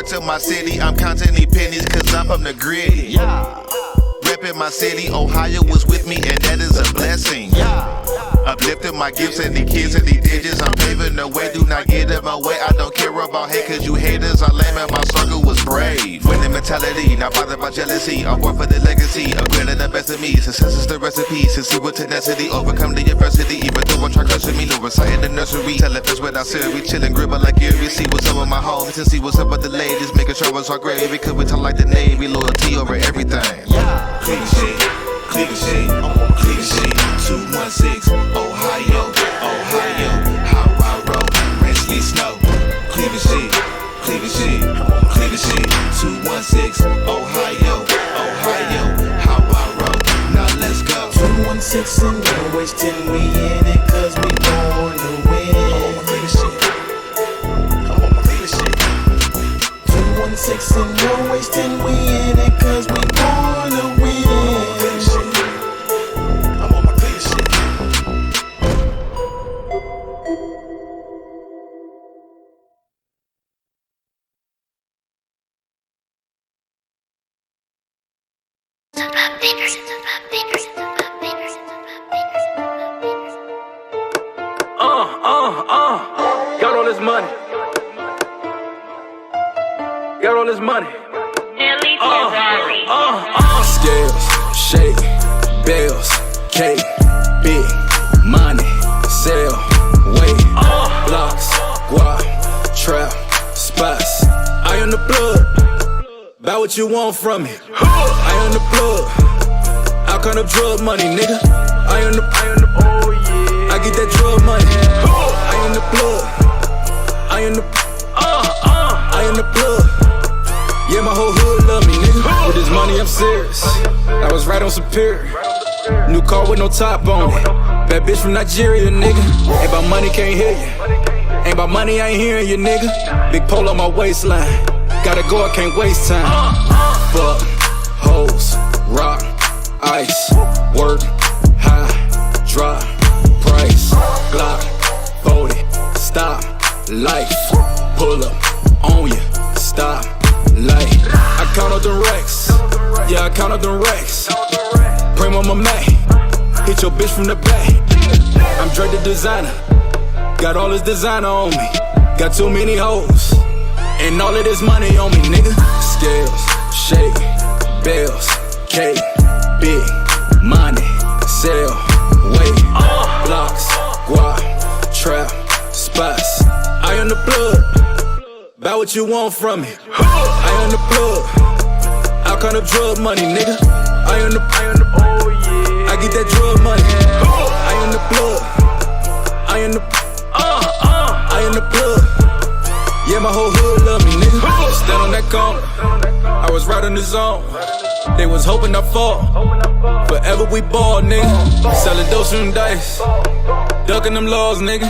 to my city, I'm counting these pennies cause I'm from the gritty. Reppin' my city, Ohio was with me and that is a blessing. Uplifting my gifts and the kids and the digits, I'm paving the way, do not get in my way. I don't care about hate cause you haters are lame and my struggle was brave. Winning mentality, not bothered by jealousy, I'm born for the legacy of greater than best of me. Success is the recipe, succeed with tenacity, overcome the adversity, even though I try crushing me. No recite in the nursery, tell if it's without Siri, chillin' gribble like Erie. See what's up with my homies and see what's up with the ladies, making sure it's all gravy, cause we talk like the Navy, loyalty over everything. Cleveland shit, Cleveland shit, Cleveland shit. 216, Ohio, Ohio, how I roll, Ransley Snow. Cleveland shit, Cleveland shit, Cleveland shit. 216, Ohio, Ohio, how I roll. Now let's go. 216 and no wasting, we in it cause we born to win. Cleveland shit, come on, Cleveland shit. 216 and no wasting, we in it cause we born to win. Got all this money. Got all this money. Scales, shake, bells, cake, big, money, sell, weight, blocks, guap, trap, spots. I am the plug. Buy what you want from me. I am the plug. All kind of drug money, nigga. I am the, oh yeah. I get that drug money. I am the plug. I am the, I am the plug. Yeah, my whole hood love me, nigga. With this money, I'm serious. I was right on Superior. New car with no top on it. Bad bitch from Nigeria, nigga. Ain't about money, can't hear you. Ain't about money, I ain't hearing you, nigga. Big pole on my waistline. Gotta go, I can't waste time. Fuck, hoes, rock, ice, work, high, drop, price, Glock, 40, stop, life, pull up, on ya, stop, light. I count up the racks, yeah, I count up the racks. Pray on my man, hit your bitch from the back. I'm Dre the designer, got all this designer on me. Got too many hoes, and all of this money on me, nigga. Scales, shake, bells, cake, big, money, sell, weight, blocks, guap, trap, spots. I am the plug. Buy what you want from me. I am the plug. All kind of drug money, nigga. I am the, oh yeah. I get that drug money. I am the plug. I am the, I am the plug. Yeah, my whole hood love me, nigga. Stand on that corner. I was right in the zone. They was hoping I fall. Forever we ball, nigga. Selling dose and dice. Ducking them laws, nigga.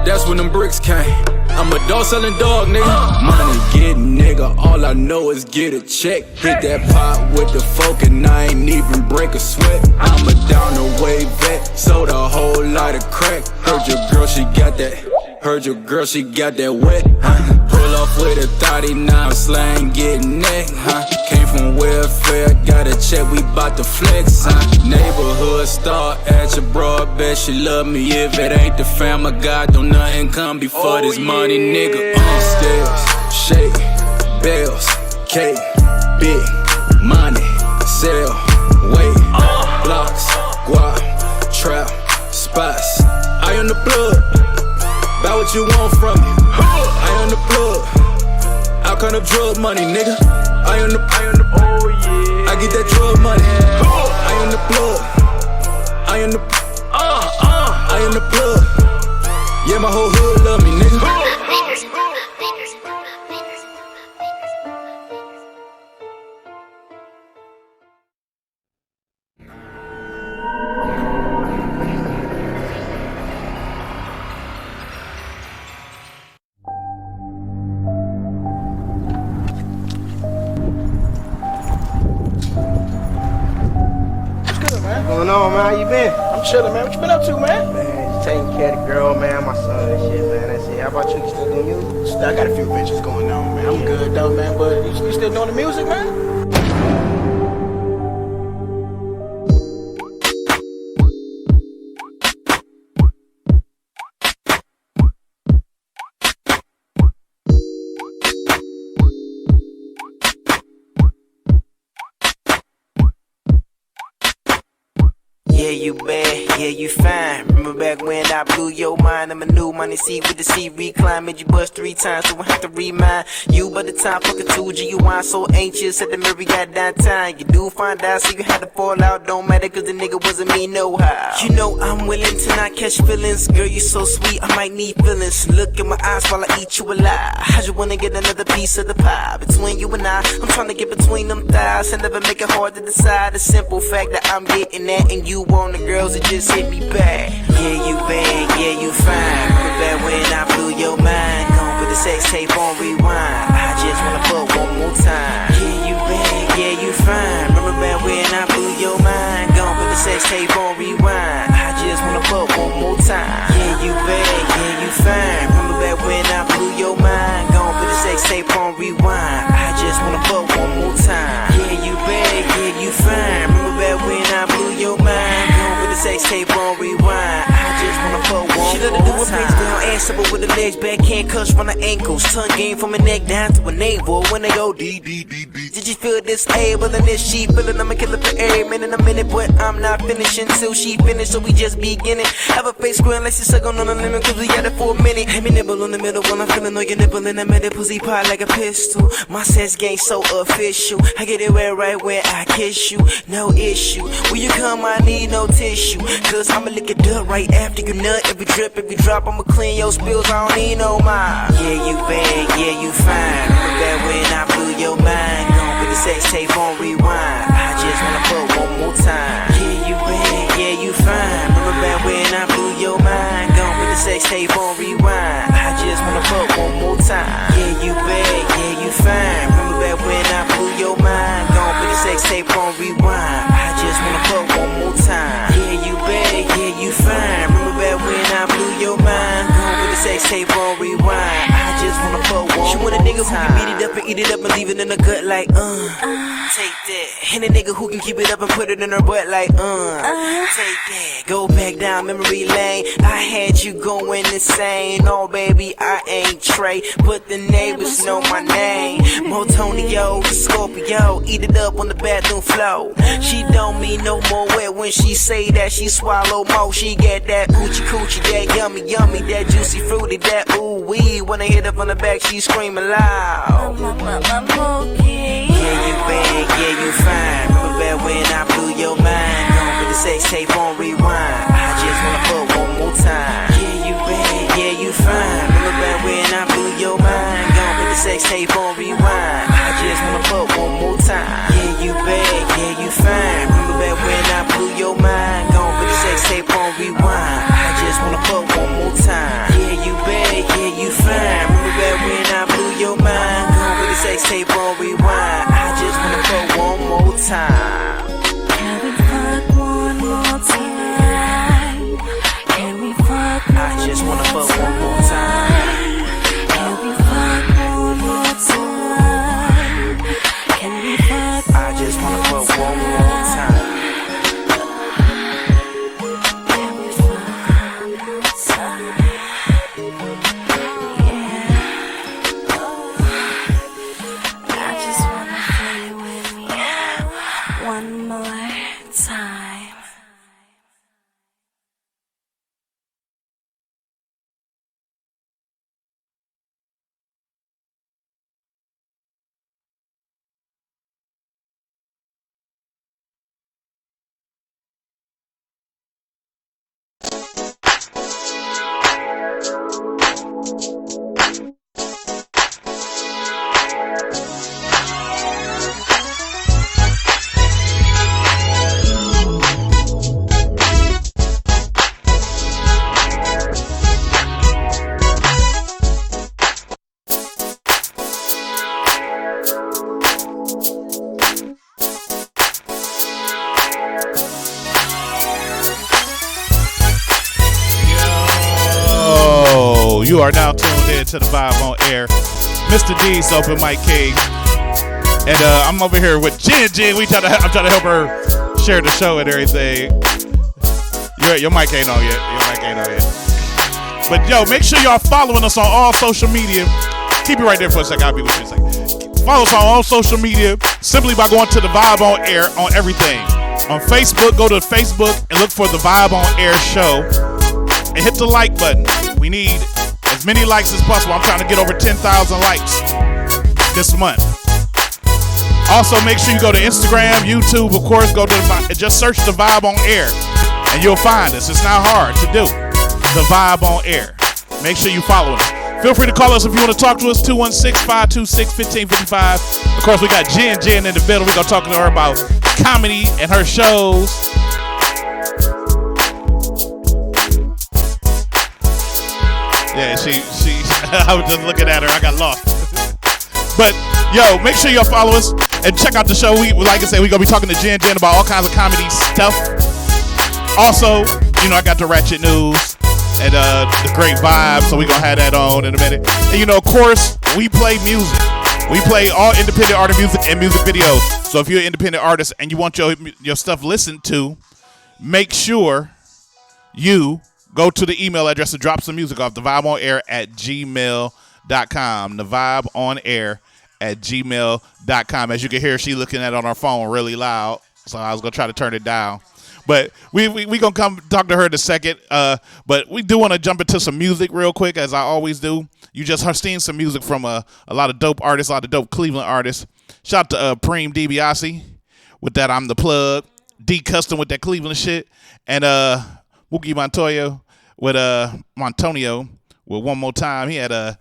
That's when them bricks came. I'm a dog selling dog, nigga. Money getting, nigga. All I know is get a check. Hit that pot with the fork and I ain't even break a sweat. I'm a down the way vet. Sold a whole lot of crack. Heard your girl, she got that. Heard your girl, she got that wet, huh? Pull off with a 39 slang, getting neck, huh? Came from welfare, got a check, we bout to flex, huh? Neighborhood star at your broad, bet she love me. If it ain't the fam of God, don't nothing come before this money, nigga. Scales, shake, bells, cake, big, money, sell, weight, blocks, guap, trap, spots. I am the plug. Buy what you want from me. I am the plug. All kind of drug money, nigga. I am the, oh yeah. I get that drug money. I am the plug. I am the, I am the plug. Yeah, my whole hood love me, nigga. What's going on, man? How you been? I'm chilling, man. What you been up to, man? Man, just taking care of the girl, man, my son and shit, man. That's it. How about you? You still doing music? I got a few ventures going on, man. I'm good though, man, but you still doing the music, man? Yeah, you bad, yeah, you fine. Remember back when I blew your mind? I'm a new money seat with the seat recline. Made you bust 3 times, so I have to remind you. By the time fucking 2G, you wine so anxious at the mirror, got downtown. You do find out, so you had to fall out. Don't matter, cause the nigga wasn't me, no how. You know I'm willing to not catch feelings. Girl, you so sweet, I might need feelings. Look in my eyes while I eat you alive. I just wanna get another piece of the pie. Between you and I'm trying to get between them thighs and never make it hard to decide. The simple fact that I'm getting that and you on the girls that just hit me back. Yeah, you bad, yeah, you fine. Remember back when I blew your mind? Gone with the sex tape on rewind. I just wanna fuck one more time. Yeah, you bad, yeah, you fine. Remember back when I blew your mind? Gone with the sex tape on rewind. I just wanna fuck one more time. Yeah, you bad, yeah, you fine. Remember back when I blew your mind? Gone with the sex tape on rewind. I just wanna fuck one more time. Yeah, you bad, yeah, you fine. Remember back when I blew your mind? Sex tape on rewind. I just wanna put one. She let her do a face down, ass up with the legs back, can't cuss from the ankles. Tongue game from her neck down to her navel. When they go D. Did you feel this able and this she feeling? I'ma kill it for every minute a minute, but I'm not finishing till she finished, so we just beginning. Have a face square like she's sucking on the limit, cause we got it for a minute. Have me nibble in the middle while I'm feeling on your nipple in the middle, pussy pie like a pistol. My sex game so official. I get it right where I kiss you, no issue. When you come, I need no tissue. Cause I'ma lick it up right after you nut. Every drip, every drop, I'ma clean your spills, I don't need no mind. Yeah, you bad, yeah, you fine. Remember back when I blew your mind? Gone with the sex tape on rewind. I just wanna fuck one more time. Yeah, you bad, yeah, you fine. Remember back when I blew your mind? Gone with the sex tape on rewind. I just wanna fuck one more time. Yeah, you bad, yeah, you fine. Remember back when I blew your mind? Gone with the sex tape on rewind. I just wanna fuck one more time. Yeah, you bad, yeah, you fine. Remember back when I blew your mind? Gone with the sex tape on rewind. I just wanna fuck one more time. She want a nigga who can beat it up and eat it up and leave it in the gut like, take that. And a nigga who can keep it up and put it in her butt like, take that. Go back down memory lane. I had you going insane. Oh, baby, I ain't Trey, but the neighbors know my name. Motonio, Scorpio, eat it up on the bathroom floor. She don't mean no more wet when she say that she swallow more. She get that coochie, that yummy, that juicy fruity, that ooh wee. When I hit up on the back, she screaming loud. Yeah, you bad, yeah, you fine. Remember back when I blew your mind? Gone with the sex tape on rewind. I just wanna fuck one more time. Yeah, you bad, yeah, you fine. Remember back when I blew your mind? Gone with the sex tape on rewind. I just wanna fuck one more time. Yeah, you bad, yeah, you fine. Remember back when I blew your mind? Gone with the sex tape on rewind. I just wanna fuck one more time. Yeah, you bad, yeah, you fine. Remember back when I blew your mind? Gone with the sex tape on rewind. I just wanna fuck one more time. Can we fuck one more time? Can we fuck one I just wanna fuck one more time. Can we fuck one more time? You are now tuned in to the Vibe on Air. Mr. D's Open Mic King. And I'm over here with Jen. I'm trying to help her share the show and everything. Your mic ain't on yet. But yo, make sure y'all following us on all social media. Keep it right there for a second. I'll be with you in a second. Follow us on all social media simply by going to the Vibe on Air on everything. On Facebook, go to Facebook and look for the Vibe on Air show and hit the like button. We need as many likes as possible. I'm trying to get over 10,000 likes this month. Also, make sure you go to Instagram, YouTube, of course. Go to just search the Vibe on Air, and you'll find us. It's not hard to do. The Vibe on Air. Make sure you follow us. Feel free to call us if you want to talk to us. 216-526-1555. Of course, we got Jen in the building. We're gonna talk to her about comedy and her shows. Yeah, she I was just looking at her. I got lost. But yo, make sure y'all follow us and check out the show. We, like I said, we're gonna be talking to Jen about all kinds of comedy stuff. Also, you know, I got the Ratchet News and the Great Vibe, so we're gonna have that on in a minute. And you know, of course, we play music. We play all independent artist music and music videos. So if you're an independent artist and you want your stuff listened to, make sure you go to the email address and drop some music off, thevibeonair@gmail.com. thevibeonair@gmail.com. As you can hear, she looking at it on her phone really loud, so I was gonna try to turn it down. But we gonna come talk to her in a second. But we do want to jump into some music real quick, as I always do. You just have seen some music from a lot of dope artists, a lot of dope Cleveland artists. Shout out to Preem DiBiase with that I'm the Plug, D Custom with that Cleveland shit, and Wookie Montoya with Montonio with One More Time. He had a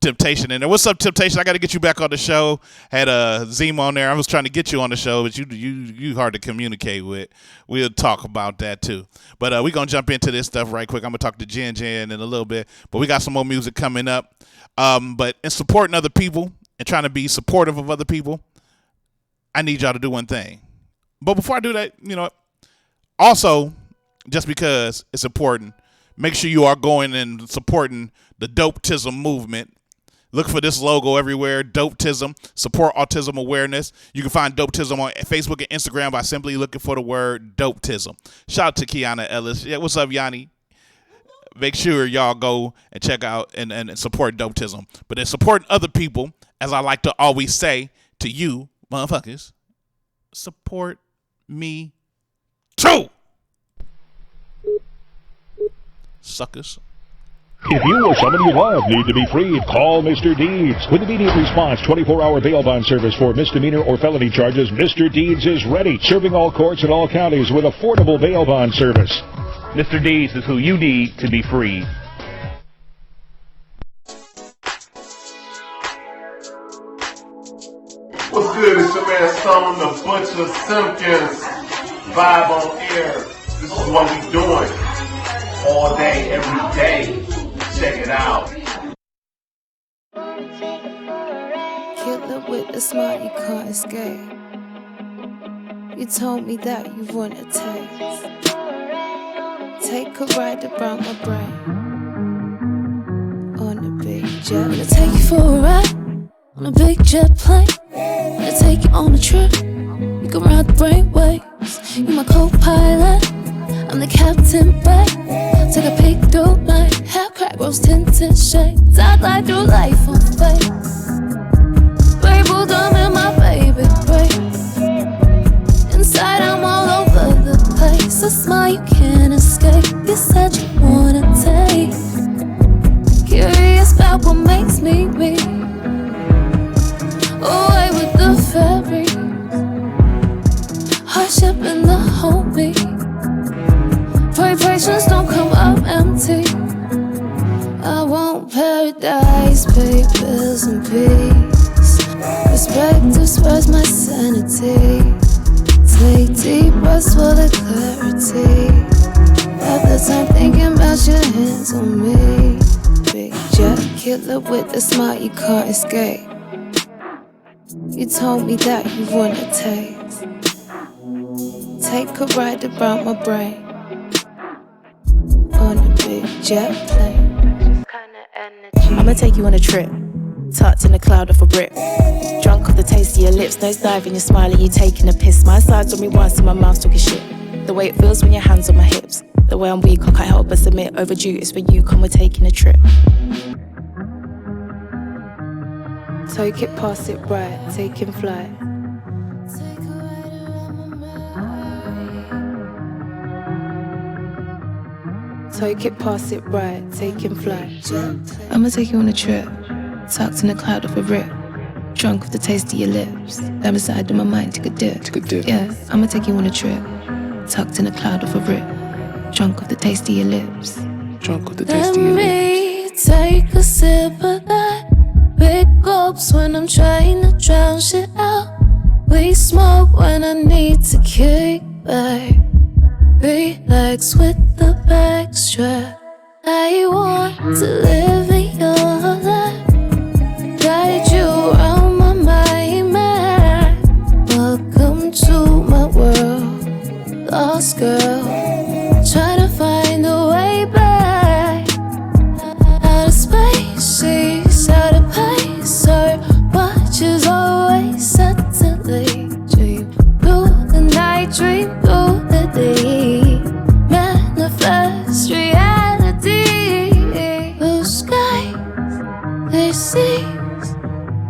Temptation in there. What's up, Temptation? I got to get you back on the show. Had Zima on there. I was trying to get you on the show, but you hard to communicate with. We'll talk about that too. But we're going to jump into this stuff right quick. I'm going to talk to Jen in a little bit. But we got some more music coming up. But in supporting other people and trying to be supportive of other people, I need y'all to do one thing. But before I do that, you know, also, just because it's important, make sure you are going and supporting the Dopetism movement. Look for this logo everywhere, Dopetism. Support autism awareness. You can find Dopetism on Facebook and Instagram by simply looking for the word Dopetism. Shout out to Kiana Ellis. Yeah, what's up, Yanni? Make sure y'all go and check out and support Dopetism. But then supporting other people, as I like to always say to you, motherfuckers, support me too. Suckers. If you or someone you love need to be freed, call Mr. Deeds. With immediate response, 24-hour bail bond service for misdemeanor or felony charges, Mr. Deeds is ready, serving all courts in all counties with affordable bail bond service. Mr. Deeds is who you need to be freed. What's good? It's your man Stone, the Butcher Simpkins. Vibe on Air. This is what we doing. All day, every day. Check it out. Killer with a smile you can't escape. You told me that you want a taste. Take a ride around my brain. On a big jet. Wanna take you for a ride on a big jet plane. Wanna take you on a trip. You can ride the brainwaves. You're my co-pilot. I'm the captain, babe. Take a peek through night. Hair crack, rose tinted shades. I'd glide through life on faith. Rainbow dumb in my baby brain. Inside I'm all over the place. A smile you can't escape. You said you wanna take. Curious about what makes me me. Away with the ferry. Hardship in the homie. Vibrations don't come up empty. I want paradise, pay bills and peace. Perspective spreads my sanity. Take deep breaths for the clarity. At the time thinking about your hands on me. Big jet killer with a smile you can't escape. You told me that you want a taste. Take a ride around my brain. On a big jet plane. Just kinda I'ma take you on a trip. Tucked in a cloud of a brick. Drunk off the taste of your lips, nose diving, you're smiling, you taking a piss. My side's on me once and my mouth's talking shit. The way it feels when your hands on my hips. The way I'm weak, I can't help but submit. Overdue, it's when you come, we're taking a trip. Take it, pass it right, taking flight. Take it, pass it right, taking flight. I'ma take you on a trip. Tucked in a cloud of a rip. Drunk with the taste of your lips. Down beside in my mind, take a dip. Yeah, I'ma take you on a trip. Tucked in a cloud of a rip. Drunk with the taste of your lips. Drunk with the taste of your lips. Let me take a sip of that. Big gulps when I'm trying to drown shit out. We smoke when I need to kick back. Relax with the back strap. I want to live in your life. Guide you around my mind, man. Welcome to my world, lost girl. Trying to find a way back. Out of space, she's out of pace. Her watch is always set to leave. Dream through the night, dream through the day. Manifest reality. Blue skies, they see.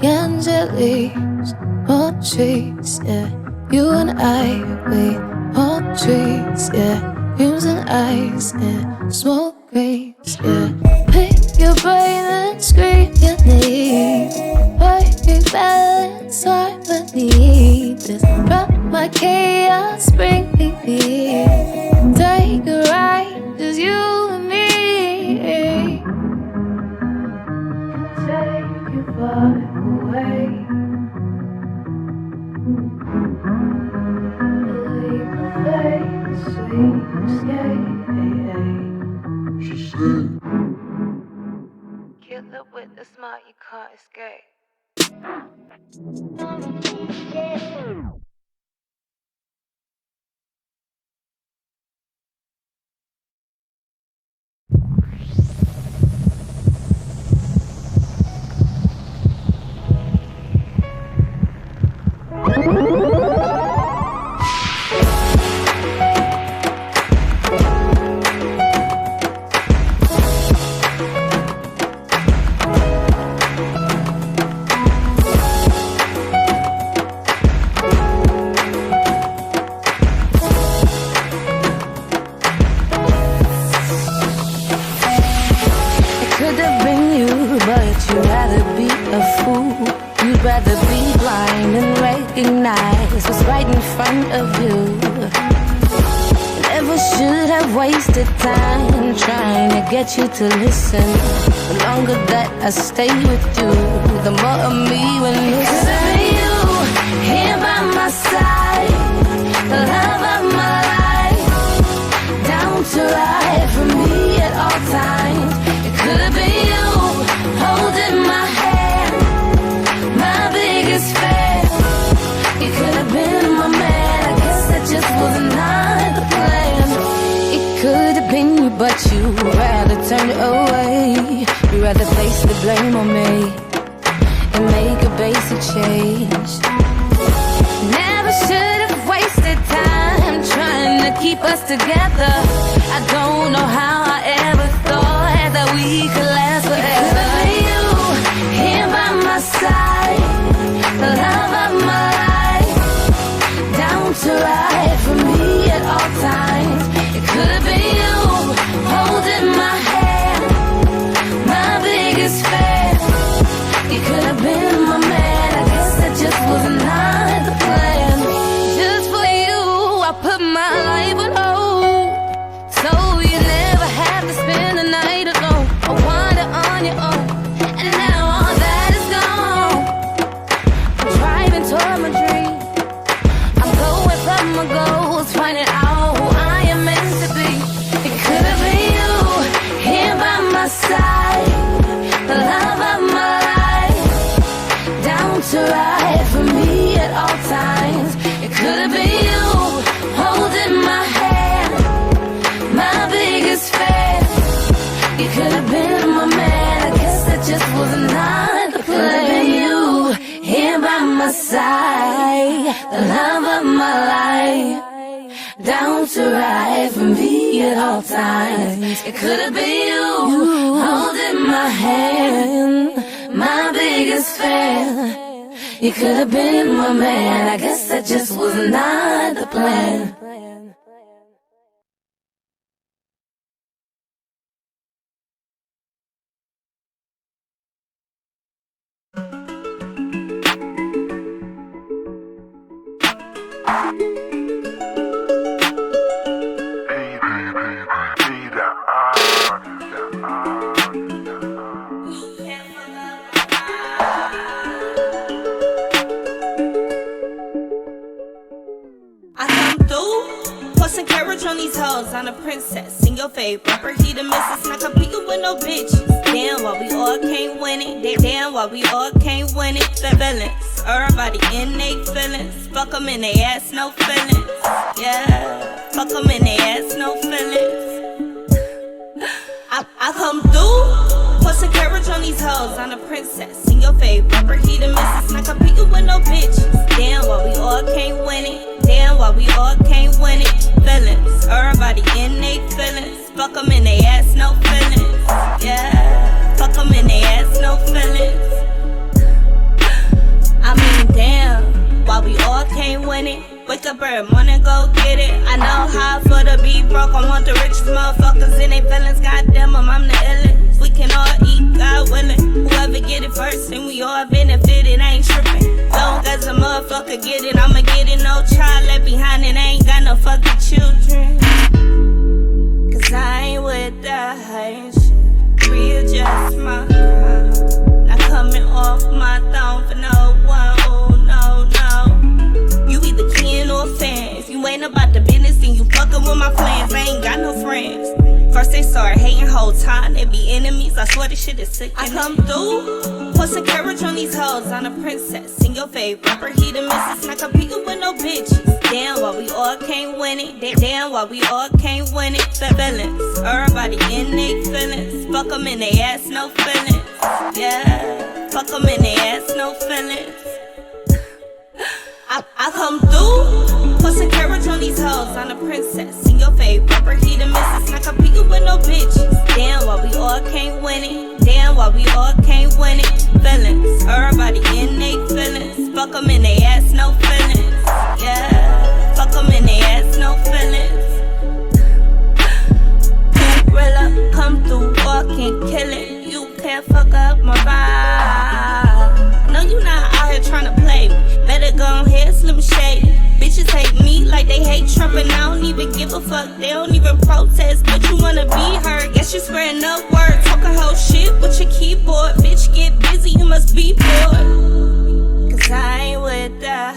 Angeliques, all trees, yeah. You and I, we all trees, yeah. Dreams and eyes, yeah. Smoke rings, yeah. Pick your brain and scream your name. Perfect balance, hard beneath this. Rock my chaos, bring me peace. Take a ride, just you and me. Take you far away. Leave the face, sweet escape. She said, kill it with the smile, you can't escape. Was right in front of you. Never should have wasted time trying to get you to listen. The longer that I stay with you, the more of me will listen. You here by my side, the love of my life, down to ride for me at all times. It could have been you holding my hand, my biggest fan. You could have been my man, I guess that just was not the plan. It could have been you, but you rather turn it away. You rather place the blame on me and make a basic change. Never should have wasted time trying to keep us together. I don't know how I ever thought that we could last forever. You here by my side, the love of my life, to ride for me at all times. It could have been you holding my hand, my biggest fan. You could have been my man, I guess that just was not the plan. Just for you, I put my life on hold, so you never have to spend the night alone or wander on your own. And now all that is gone. I'm driving toward my dream, my goals, finding out who I am meant to be. It could have been you here by my side, the love of my life, down to ride for me at all times. It could have been you holding my hand, my biggest fan. You could have been my man, I guess that just my side, the love of my life. Down to ride for me at all times. It could have been you holding my hand, my biggest fan. You could have been my man. I guess that just was not the plan. Posting carriage on these hoes, I'm a princess in your favorite rapper. He the missus, not competing with no bitches. Damn, why we all can't win it. Damn, why we all can't win it. The villains, everybody in they feelings. Fuck them in they ass, no feelings. Yeah, fuck them in they ass, no feelings. I come through, posting carriage on these hoes, I'm a princess in your favorite rapper. He the missus, not competing with no bitches. Damn, why we all can't win it. Damn, why we all can't win it. Feelings, everybody in they feelings. Fuck them in they ass, no feelings. Yeah, fuck them in they ass, no feelings. I mean, damn, why we all can't win it. Wake up every morning, go get it. I know how I feel to be broke. I want the richest motherfuckers in they feelings. Goddamn, I'm the illest. We can all eat, God willing. Whoever get it first, and we all benefited, I ain't tripping. Long as a motherfucker get it, I'ma get it. No child left behind, and I ain't got no fucking children. Cause I ain't with that shit. Real just my crown. Not coming off my throne for no one. Oh, no, no. You either kin or fan. If you ain't about the business, then you fucking with my plans. I ain't got no friends. First they start hating, whole time they be enemies. I swear this shit is sick. I come through, posting carriage on these hoes, I'm a princess in your favorite rapper. He the missus, not competing with no bitches. Damn, why we all can't win it. Damn, why we all can't win it. The villains, everybody in they feelings. Fuck them in they ass, no feelings. Yeah, fuck them in they ass, no feelings. I come through, posting carriage on these hoes, I'm a princess in your favorite rapper. He the missus, not competing with no bitches. Damn, why we all can't win it. Damn, why we all can't win it. Feelings, everybody in they feelings. Fuck them in they ass, no feelings. Yeah, fuck them in they ass, no feelings. Gorilla, come through, walking, kill it. You can't fuck up my vibe. No, you not out here trying to play me. Better go ahead, Slim Shady. Bitches hate me like they hate Trump, and I don't even give a fuck. They don't even protest, but you wanna be heard. Guess you spreading up word, talking whole shit with your keyboard. Bitch, get busy, you must be bored. Cause I ain't with that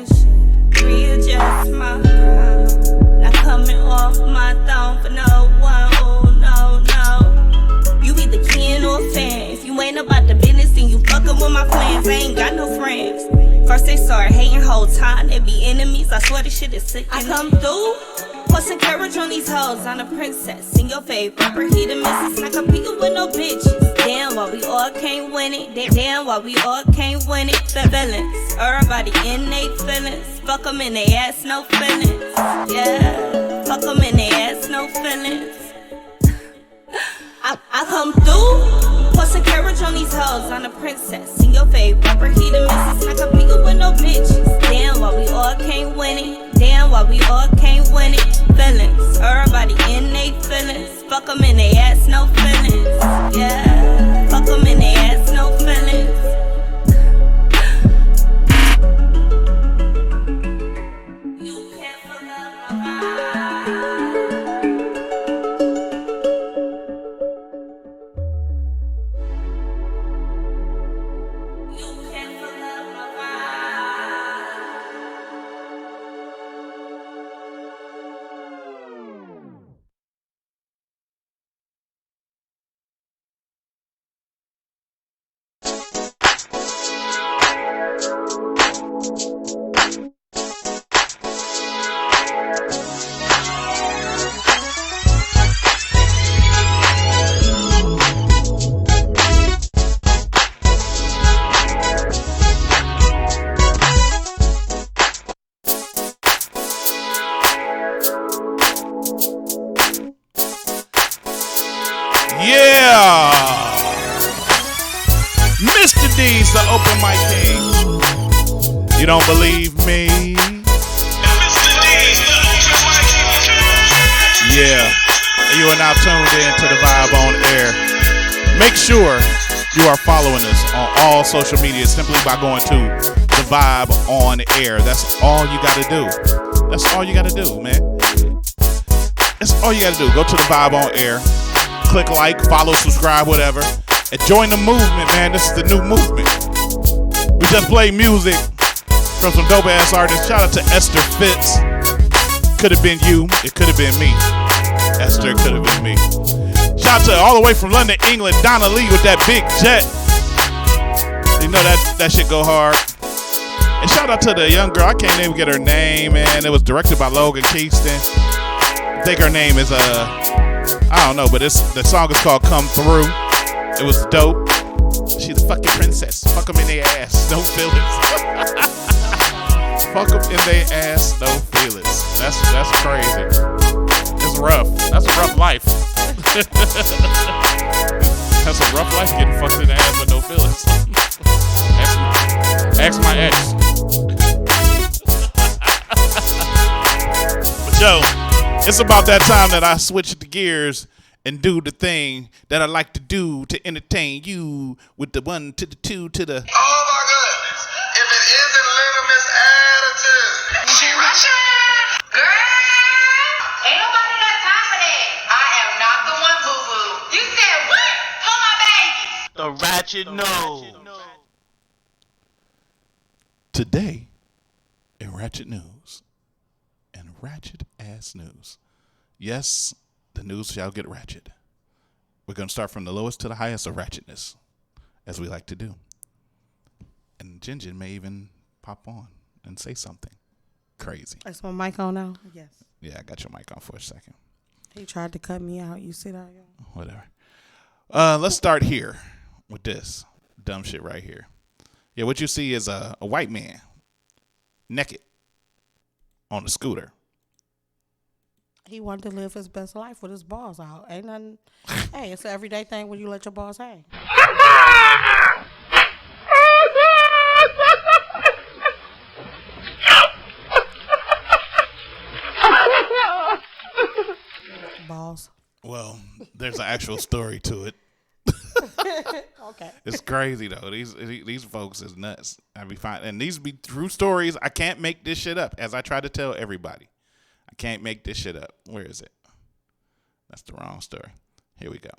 shit. Real just my crown. Not coming off my throne for no one. Oh, no, no. You either kin or fan. If you ain't about the business, then you fucking with my plans. I ain't got no friends. First they start hating, whole time they be enemies. I swear this shit is sick. I come through, posting carriage on these hoes, I'm a princess in your favorite rapper. He the missus, not competing with no bitches. Damn, why we all can't win it. Damn, why we all can't win it. The villains, everybody in they feelings. Fuck them in they ass, no feelings. Yeah, fuck them in they ass, no feelings. I come through, posting carriage on these hoes, I'm a princess in your favorite rapper. He the missus, not competing with no bitches. Damn, why we all can't win it. Damn, why we all can't win it. Feelings, everybody in they feelings. Fuck them in they ass, no feelings. Yeah, fuck them in they ass, no feelings. Yeah. Mr. D's, the open mic king. You don't believe me? Yeah. You are now tuned in to the Vibe on Air. Make sure you are following us on all social media simply by going to the Vibe on Air. That's all you got to do. That's all you got to do, man. That's all you got to do. Go to the Vibe on Air. Click like, follow, subscribe, whatever. And join the movement, man. This is the new movement. We just play music from some dope ass artists. Shout out to Esther Fitz. Could have been you. It could have been me. Esther could have been me. Shout out to all the way from London, England, Donna Lee with that big jet. You know that shit go hard. And shout out to the young girl. I can't even get her name, man. It was directed by Logan Keaston. I think her name is I don't know, but the song is called Come Through. It was dope. She the fucking princess. Fuck them in their ass, no feelings. Fuck them in their ass, no feelings. That's crazy. It's rough. That's a rough life. That's a rough life getting fucked in the ass with no feelings. Ask my ex. But yo, it's about that time that I switch the gears and do the thing that I like to do to entertain you with the 1 to the 2 to the. Oh my goodness! If it isn't Little Miss Attitude, she rushing. Girl, ain't nobody got time for that. I am not the one, boo boo. You said what? Hold my baby. The ratchet nose. Today, in Ratchet News, and ratchet ass news. Yes, the news shall get ratchet. We're going to start from the lowest to the highest of ratchetness, as we like to do. And Jinjin may even pop on and say something crazy. Is my mic on now? Yes. Yeah, I got your mic on for a second. He tried to cut me out. You see that? Whatever. Let's start here with this dumb shit right here. Yeah, what you see is a white man naked on a scooter. He wanted to live his best life with his balls out. Ain't nothing. Hey, it's an everyday thing when you let your balls hang. Balls. Well, there's an actual story to it. Okay. It's crazy though. These folks is nuts. I be fine, and these be true stories. I can't make this shit up, as I try to tell everybody. I can't make this shit up. Where is it? That's the wrong story. Here we go.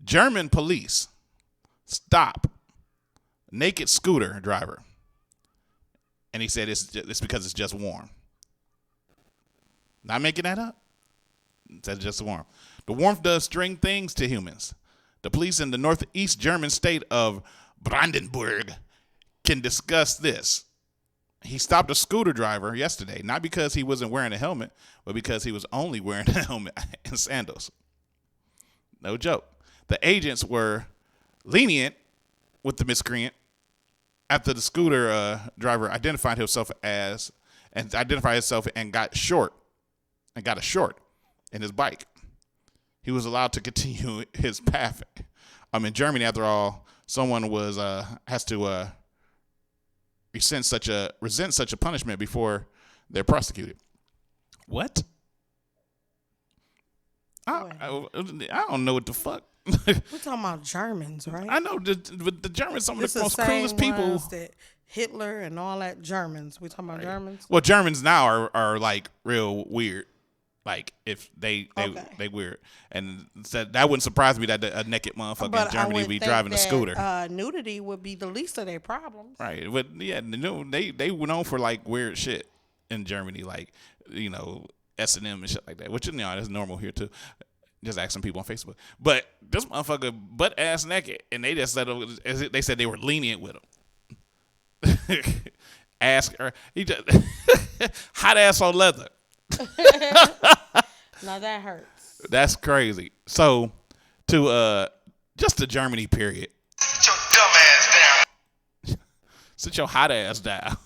German police stop naked scooter driver, and he said it's because it's just warm. Not making that up. It says just warm. The warmth does strange things to humans. The police in the northeast German state of Brandenburg can discuss this. He stopped a scooter driver yesterday, not because he wasn't wearing a helmet, but because he was only wearing a helmet and sandals. No joke. The agents were lenient with the miscreant after the scooter driver identified himself and got a short in his bike. He was allowed to continue his path. In Germany, after all, someone has to resent such a punishment before they're prosecuted. What? I don't know what the fuck. We're talking about Germans, right? I know the Germans, some of the most same cruelest people. ones that Hitler and all that Germans. We talking about Germans? Well, Germans now are like real weird. Like if they weird, and said that wouldn't surprise me that a naked motherfucker in Germany would be driving a scooter. Nudity would be the least of their problems. Right, but yeah, they went on for like weird shit in Germany, like S&M and shit like that, which that's normal here too. Just asking people on Facebook, but this motherfucker butt ass naked, and they just said they said they were lenient with him. Ask her, he just hot ass on leather. Now that hurts. That's crazy. So just to Germany period. Get your dumb ass down. Sit your hot ass down.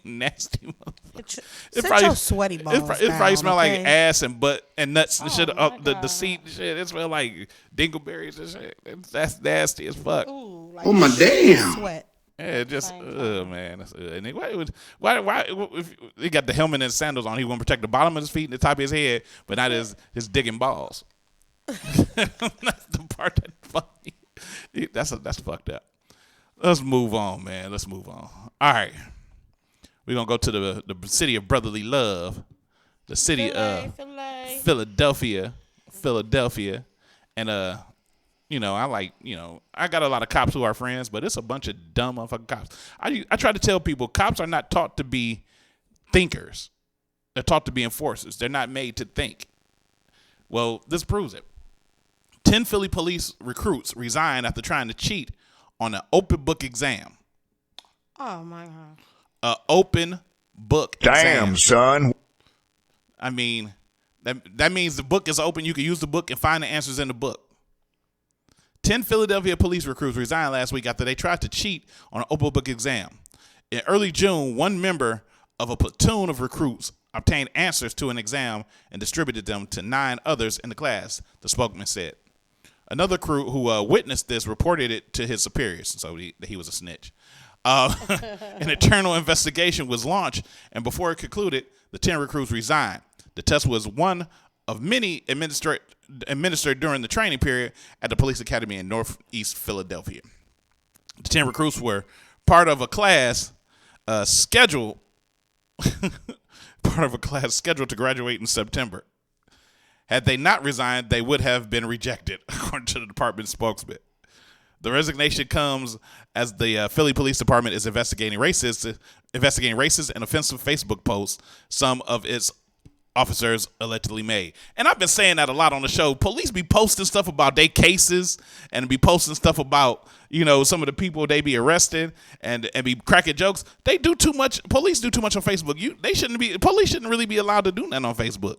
Nasty motherfucker. Sit your sweaty balls It probably down, smell okay? like ass and butt and nuts and shit up the seat and shit. It smell like dingleberries and shit. That's nasty as fuck. Ooh, like Oh, my damn. Sweat. Yeah, it just man, that's and why if he got the helmet and sandals on, he want to protect the bottom of his feet and the top of his head, but not his digging balls. That's the part that's funny. That's fucked up. Let's move on, man. Let's move on. All right, we're gonna go to the city of brotherly love, the city of Philadelphia, and you know, I got a lot of cops who are friends, but it's a bunch of dumb motherfucking cops. I try to tell people cops are not taught to be thinkers. They're taught to be enforcers. They're not made to think. Well, this proves it. 10 Philly police recruits resigned after trying to cheat on an open book exam. Oh, my God. An open book exam. Damn, son. I mean, that means the book is open. You can use the book and find the answers in the book. 10 Philadelphia police recruits resigned last week after they tried to cheat on an open book exam. In early June, one member of a platoon of recruits obtained answers to an exam and distributed them to 9 others in the class, the spokesman said. Another crew who witnessed this reported it to his superiors, so he was a snitch. An internal investigation was launched, and before it concluded, the 10 recruits resigned. The test was one of many administered during the training period at the police academy in Northeast Philadelphia. The 10 recruits were part of a class scheduled to graduate in September. Had they not resigned, they would have been rejected, according to the department spokesman. The resignation comes as the Philly Police Department is investigating racist and offensive Facebook posts some of its officers allegedly made. And I've been saying that a lot on the show. Police be posting stuff about their cases and be posting stuff about, you know, some of the people they be arrested and be cracking jokes. They do too much. Police do too much on Facebook. Police shouldn't really be allowed to do that on Facebook.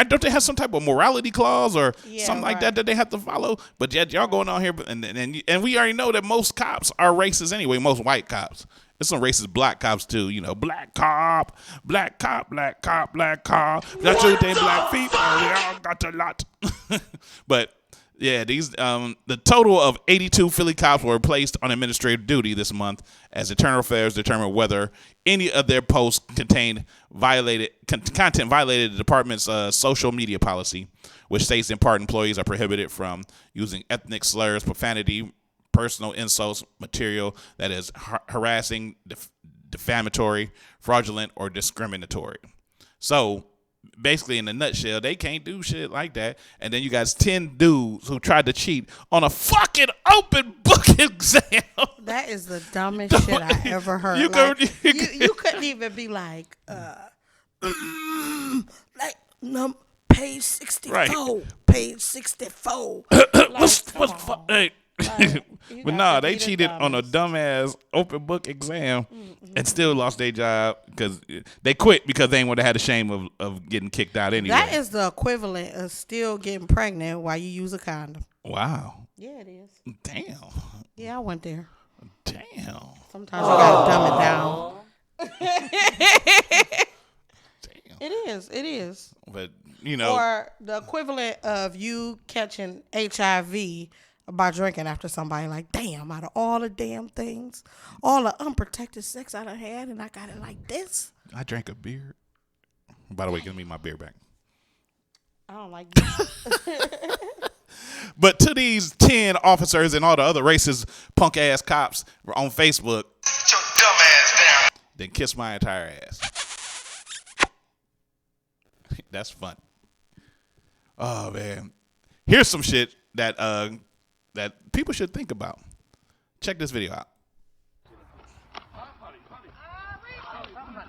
Don't they have some type of morality clause or something like that they have to follow? But yet y'all going on here and we already know that most cops are racist anyway, most white cops. There's some racist black cops too, you know, black cop, black cop, black cop, black cop. Got you damn black people, we all got a lot. But yeah, the total of 82 Philly cops were placed on administrative duty this month as Internal Affairs determined whether any of their posts contained content violated the department's social media policy, which states in part employees are prohibited from using ethnic slurs, profanity, personal insults, material that is harassing, defamatory, fraudulent, or discriminatory. So basically, in a nutshell, they can't do shit like that. And then you got 10 dudes who tried to cheat on a fucking open book exam. That is the dumbest shit I ever heard. You couldn't even be like, page 64, right. Page 64. Hey. But nah, they cheated on a dumbass open book exam and still lost their job because they quit because they ain't want to have the shame of getting kicked out anyway. That is the equivalent of still getting pregnant while you use a condom. Wow. Yeah, it is. Damn. Yeah, I went there. Damn. Sometimes you gotta dumb it down. Damn. It is. But, you know. Or the equivalent of you catching HIV by drinking after somebody, like, damn, out of all the damn things, all the unprotected sex I done had, and I got it like this. I drank a beer. By the way, give me my beer back. I don't like beer. But to these 10 officers and all the other racist punk ass cops on Facebook, Sit your dumb ass down. then kiss my entire ass. That's fun. Oh man, here's some shit that people should think about. Check this video out.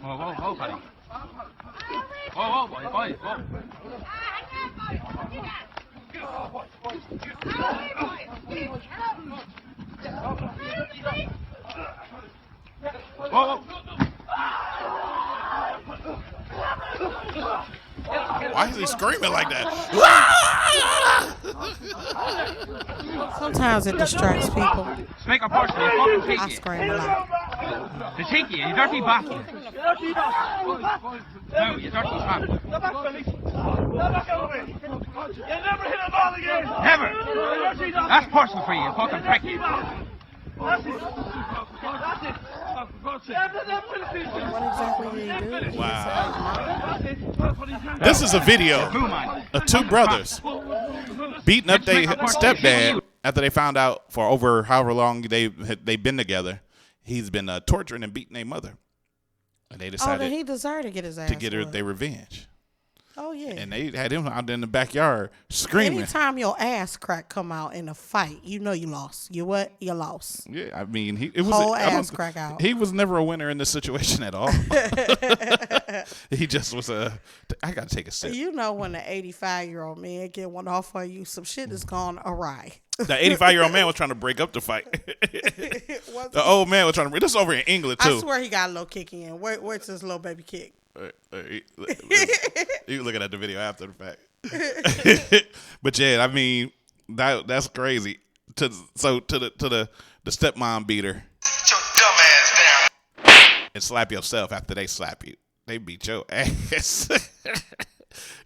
Whoa, buddy. Whoa, boy. Whoa. Why is he screaming like that? Sometimes it distracts people. Make a portion. I scream a lot. The chinky, you dirty bastard. No, you dirty bastard. You never hit a ball again. Never. That's personal for you, fucking prick. That's it. That's it. What exactly did he do? Wow. This is a video of two brothers beating up their stepdad after they found out for over however long they've been together. He's been torturing and beating their mother. And they decided then he deserved to get his ass to get their revenge. Oh, yeah. And they had him out there in the backyard screaming. Anytime your ass crack come out in a fight, you know you lost. You what? You lost. Yeah, I mean, it was whole ass crack out. He was never a winner in this situation at all. He just was I got to take a sip. You know when the 85-year-old man get one off on you, some shit is gone awry. The 85-year-old man was trying to break up the fight. The old man was trying to. This is over in England too. I swear he got a little kick in. Where's his little baby kick? You looking at the video after the fact. But yeah, I mean that's crazy. To the stepmom beater. Get your dumb ass down. And slap yourself after they slap you. They beat your ass.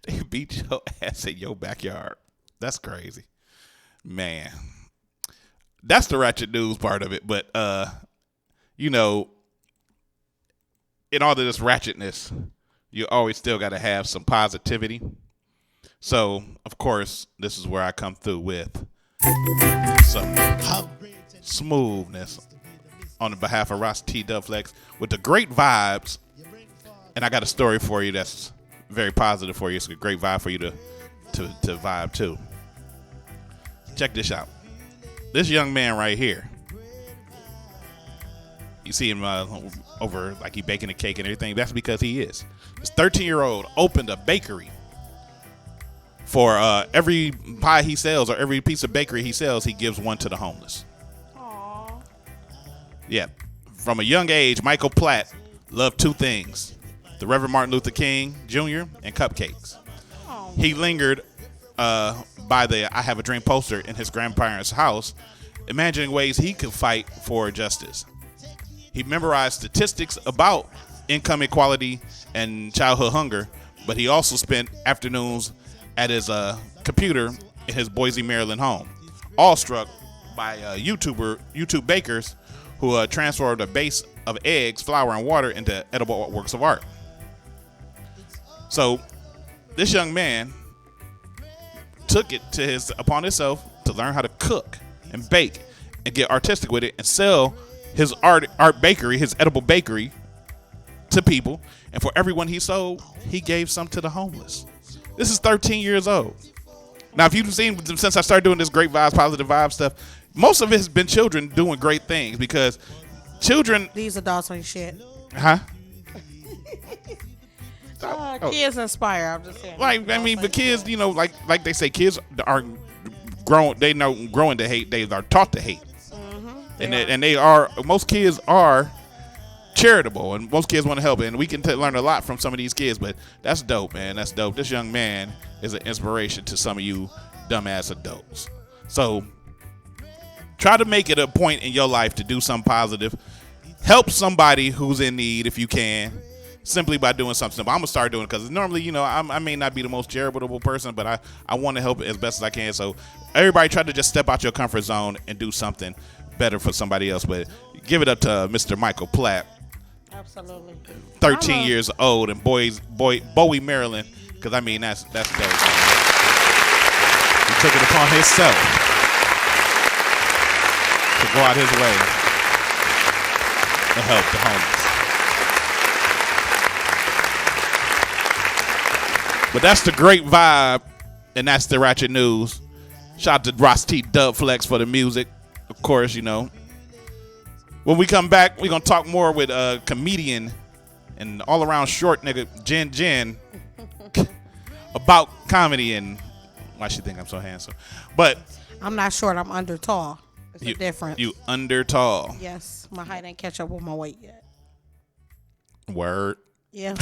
They beat your ass in your backyard. That's crazy. Man. That's the ratchet news part of it. But you know, in all of this ratchetness, you always still got to have some positivity. So, of course, this is where I come through with some smoothness on the behalf of Ross T. Dubflex with the great vibes. And I got a story for you that's very positive for you. It's a great vibe for you to vibe too. Check this out. This young man right here. You see him over like he baking a cake and everything. That's because he is. This 13-year-old opened a bakery. For every pie he sells or every piece of bakery he sells, he gives one to the homeless. Aww. Yeah. From a young age, Michael Platt loved two things. The Reverend Martin Luther King Jr. and cupcakes. Aww. He lingered by the I Have a Dream poster in his grandparents' house, imagining ways he could fight for justice. He memorized statistics about income inequality and childhood hunger, but he also spent afternoons at his computer in his Boise, Maryland home, awestruck by YouTube bakers who transformed a base of eggs, flour, and water into edible works of art. So this young man took it upon himself to learn how to cook and bake and get artistic with it and sell his art bakery, his edible bakery, to people. And for everyone he sold, he gave some to the homeless. This is 13 years old. Now, if you've seen since I started doing this great vibes, positive vibe stuff, most of it has been children doing great things because children. These adults ain't shit. Huh? Kids inspire. I'm just saying. Like I mean, the kids, you know, like they say, kids are grown. They know growing to hate. They are taught to hate, and they are. Most kids are charitable, and most kids want to help, and we can learn a lot from some of these kids. But that's dope, man. That's dope. This young man is an inspiration to some of you dumbass adults. So try to make it a point in your life to do something positive. Help somebody who's in need if you can, simply by doing something simple. I'm gonna start doing it because normally, you know, I may not be the most charitable person, but I want to help as best as I can. So everybody try to just step out your comfort zone and do something better for somebody else. But give it up to Mr. Michael Platt. Absolutely. 13 years old in Bowie, Maryland. Because I mean that's dope. He took it upon himself to go out his way to help the homeless. But that's the great vibe, and that's the ratchet news. Shout out to Ross T. Dubflex for the music. Of course, you know. When we come back, we're going to talk more with a comedian and all-around short nigga, Jen, about comedy and why she think I'm so handsome. But I'm not short. I'm under tall. It's a difference. You under tall. Yes. My height ain't catch up with my weight yet. Word. Yeah.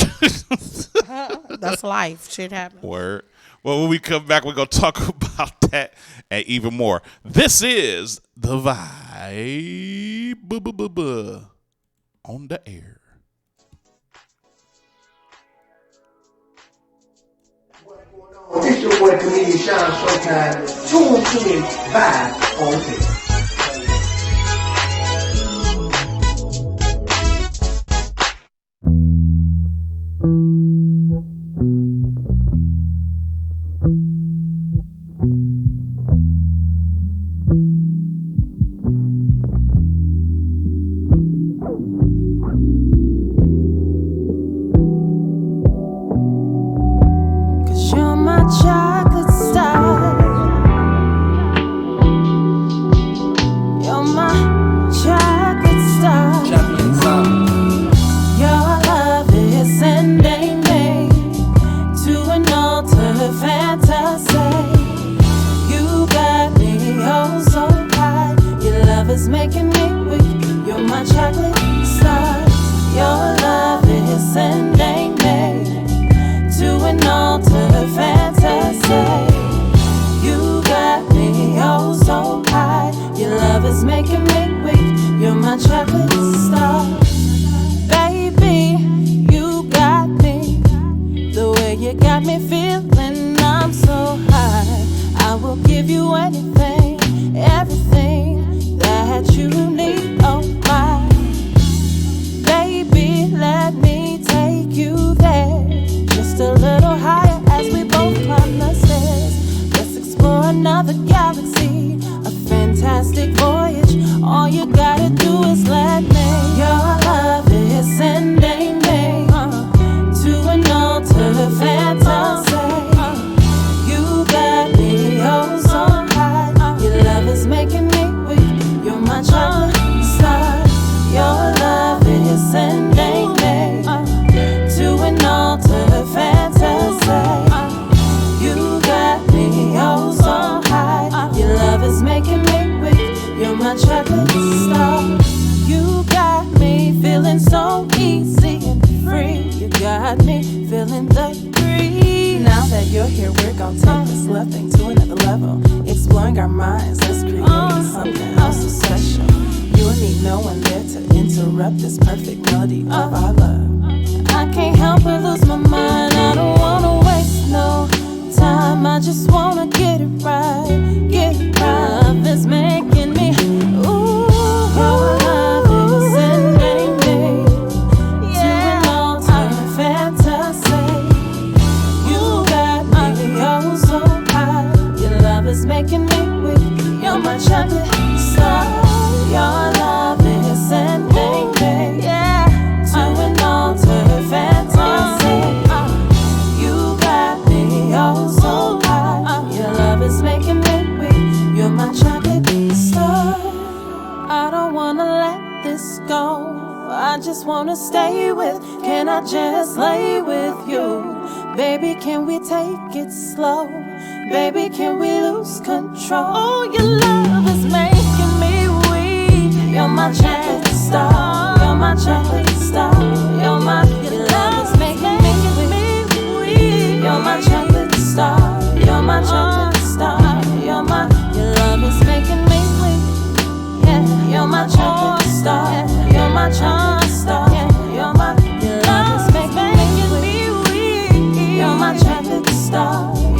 That's life. Shit happens. Word. Well, when we come back, we're going to talk about that and even more. This is The Vibe. on the air. It's your boy comedian Sean Showtime. Tune in Vibe on air.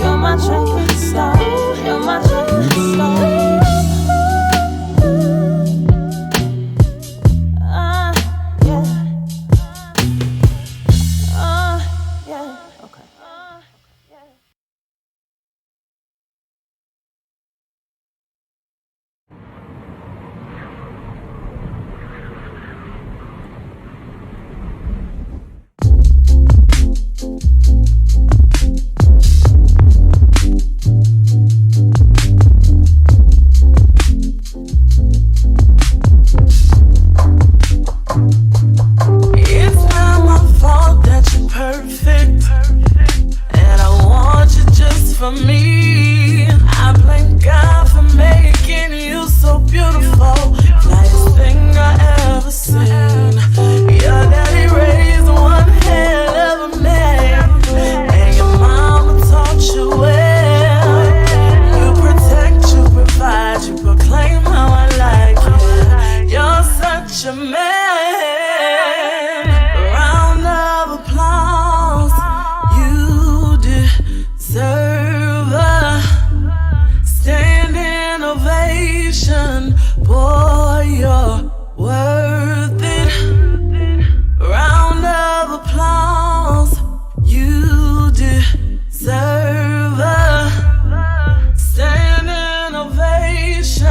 You're my chocolate star. You're my chocolate star. ovation. Boy, you're worth it. Round of applause. You deserve a standing ovation.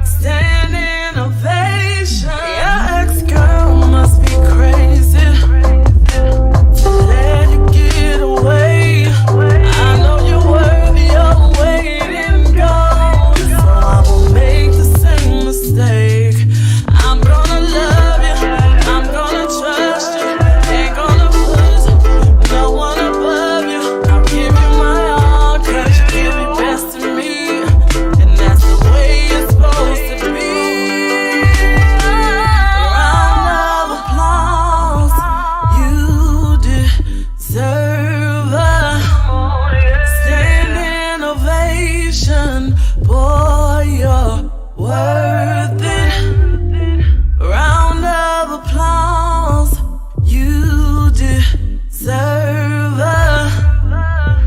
Standing ovation. Your ex-girl must be crazy to let you get away. I know you're worthy of waiting gold, so I won't make the same mistake. I'm gonna love you, I'm gonna trust you, ain't gonna put no one above you. I'll give you my all, 'cause you give me best of me, and that's the way it's supposed to be. Round of applause, you deserve a standing ovation. Boy, you're worth it. Round of applause, you deserve a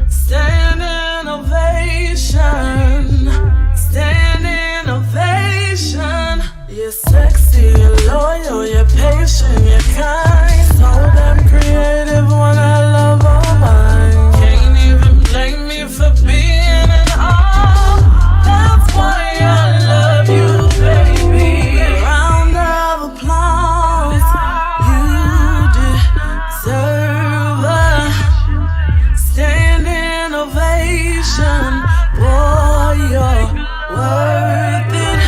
standing ovation. Standing ovation. You're sexy, you're loyal, you're patient, you're kind. So damn creative, one I love all mine. Can't even blame me for being an all. That's why I love you, baby. Round of applause. You deserve a standing ovation. Boy, you're worth it.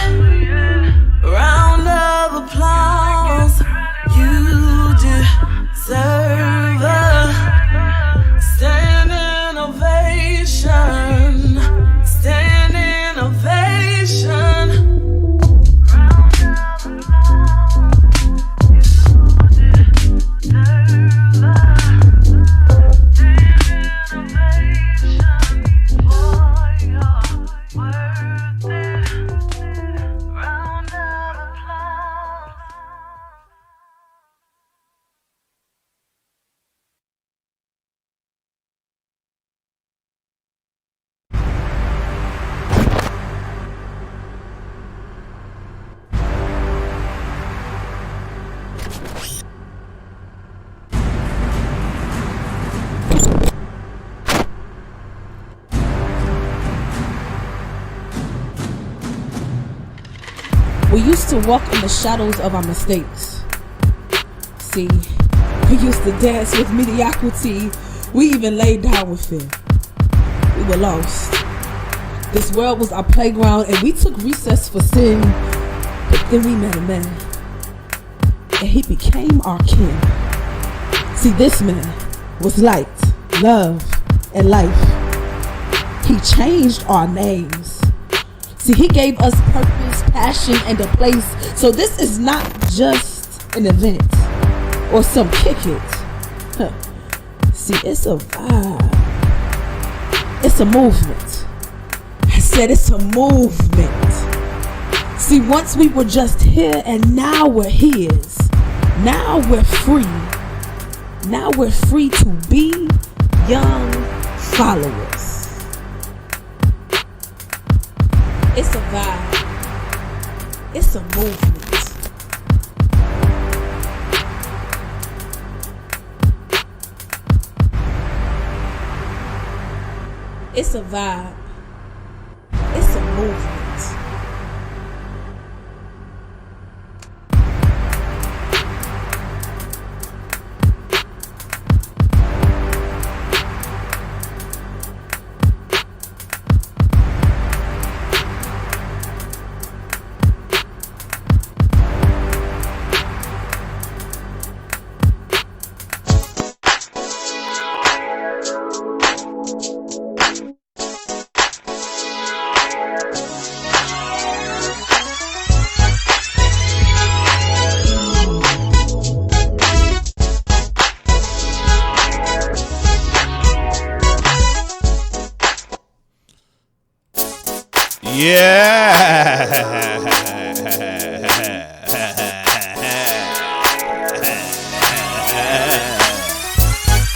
Round of applause. You deserve a standing ovation. Standing ovation. We used to walk in the shadows of our mistakes. See, we used to dance with mediocrity. We even laid down with fear. We were lost. This world was our playground and we took recess for sin. But then we met a man, and he became our king. See, this man was light, love, and life. He changed our names. See, he gave us purpose, passion, and a place. So this is not just an event or some kick it. Huh. See, it's a vibe. It's a movement. I said it's a movement. See, once we were just here and now we're his. Now we're free. Now we're free to be young followers. It's a vibe. It's a movement. It's a vibe. It's a movement.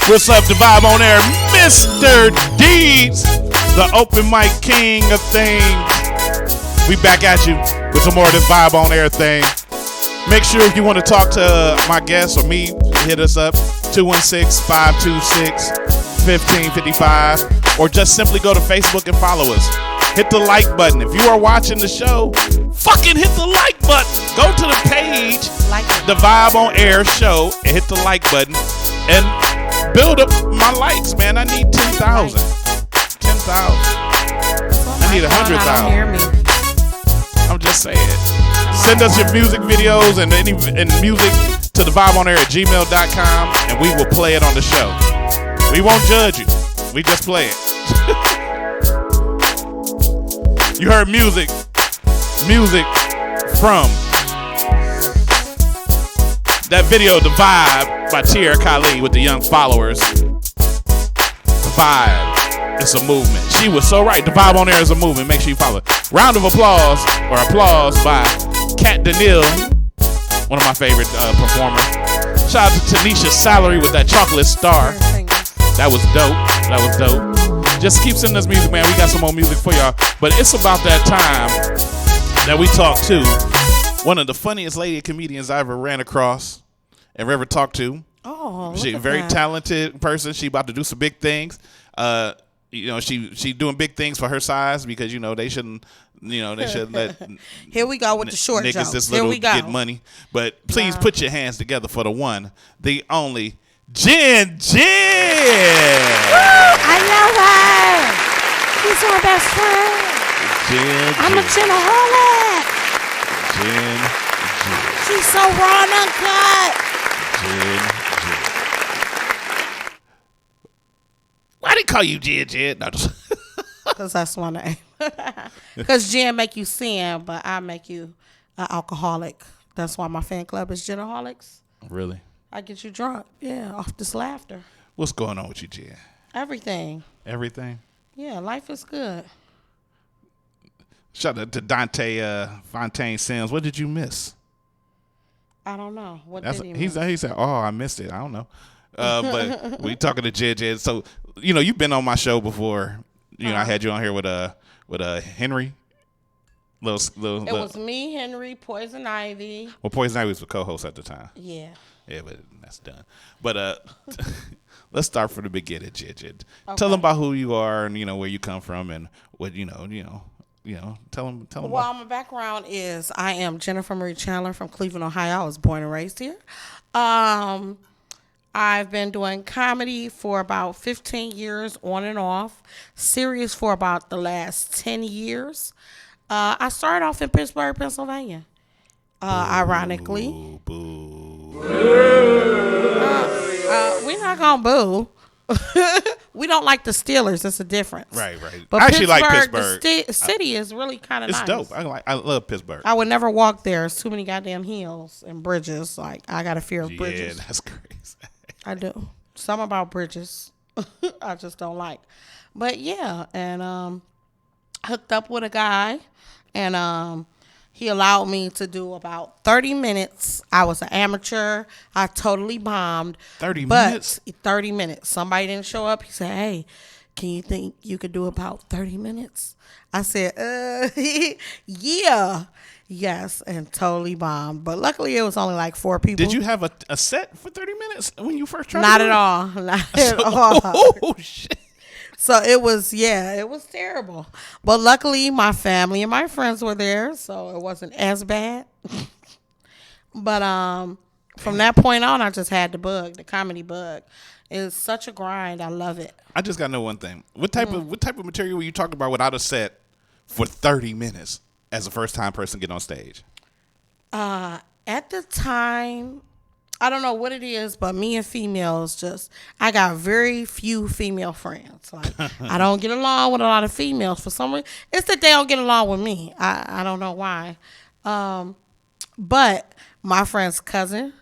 What's up, the vibe on air? Mr. Deeds, the open mic king of things. We back at you with some more of this Vibe on Air thing. Make sure if you want to talk to my guests or me, hit us up 216-526-1555 or just simply go to Facebook and follow us. Hit the like button. If you are watching the show, fucking hit the like button. Go to the page, the Vibe on Air show, and hit the like button and build up my likes, man. I need 10,000. 10,000. I need 100,000. I'm just saying. Send us your music videos and music to the vibeonair@gmail.com and we will play it on the show. We won't judge you. We just play it. You heard music from that video, The Vibe by Tierra Kali with the Young Followers. The Vibe. It's a movement. She was so right. The Vibe on Air is a movement. Make sure you follow. Round of applause by Kat Danielle, one of my favorite performers. Shout out to Tanisha Salary with that chocolate star. That was dope. Just keep sending us music, man. We got some more music for y'all. But it's about that time that we talk to one of the funniest lady comedians I ever ran across and ever talked to. Oh, she's a very talented person. She about to do some big things. She doing big things for her size because they shouldn't let Here we go with the short niggas jokes. this Here little we go. get money. But please put your hands together for the one, the only Jen. I love her. She's my best friend. I'm a Jenaholic. Jen. She's so raw and uncut. Jen. Why they call you Jen? No, because that's my name. Because Jen make you sin, but I make you an alcoholic. That's why my fan club is Jenaholics. Really? I get you drunk. Yeah, off this laughter. What's going on with you, Jen? Everything. Everything? Yeah, life is good. Shout out to Dante Fontaine Sims. What did you miss? I don't know. What did he miss? He said, "Oh, I missed it. I don't know." But we talking to Jen. So you've been on my show before. I had you on here with Henry. It was me, Henry, Poison Ivy. Well, Poison Ivy was the co-host at the time. Yeah. Yeah, but that's done. But let's start from the beginning, Jen. Okay. Tell them about who you are and where you come from and what Tell them. Well, my background is I am Jennifer Marie Chandler from Cleveland, Ohio. I was born and raised here. I've been doing comedy for about 15 years on and off. Serious for about the last 10 years. I started off in Pittsburgh, Pennsylvania. Ironically. We're not gonna boo. We don't like the Steelers. That's a difference. Right. But I actually like Pittsburgh. The city is really kind of nice. It's dope. I love Pittsburgh. I would never walk there. There's too many goddamn hills and bridges. Like, I got a fear of bridges. Yeah, that's crazy. I do. Something about bridges I just don't like. But yeah, and hooked up with a guy, and he allowed me to do about 30 minutes. I was an amateur. I totally bombed. 30 minutes? 30 minutes. Somebody didn't show up. He said, "Hey, can you think you could do about 30 minutes?" I said, yeah. Yes, and totally bombed. But luckily, it was only like 4 people. Did you have a set for 30 minutes when you first tried? Not at all. Not at all. Oh, shit. So it was terrible. But luckily, my family and my friends were there, so it wasn't as bad. But from that point on, I just had the comedy bug. It's such a grind. I love it. I just got to know one thing. What type of material were you talking about without a set for 30 minutes as a first-time person get on stage? At the time, I don't know what it is, but me and females I got very few female friends. Like, I don't get along with a lot of females for some reason. It's that they don't get along with me. I don't know why. But my friend's cousin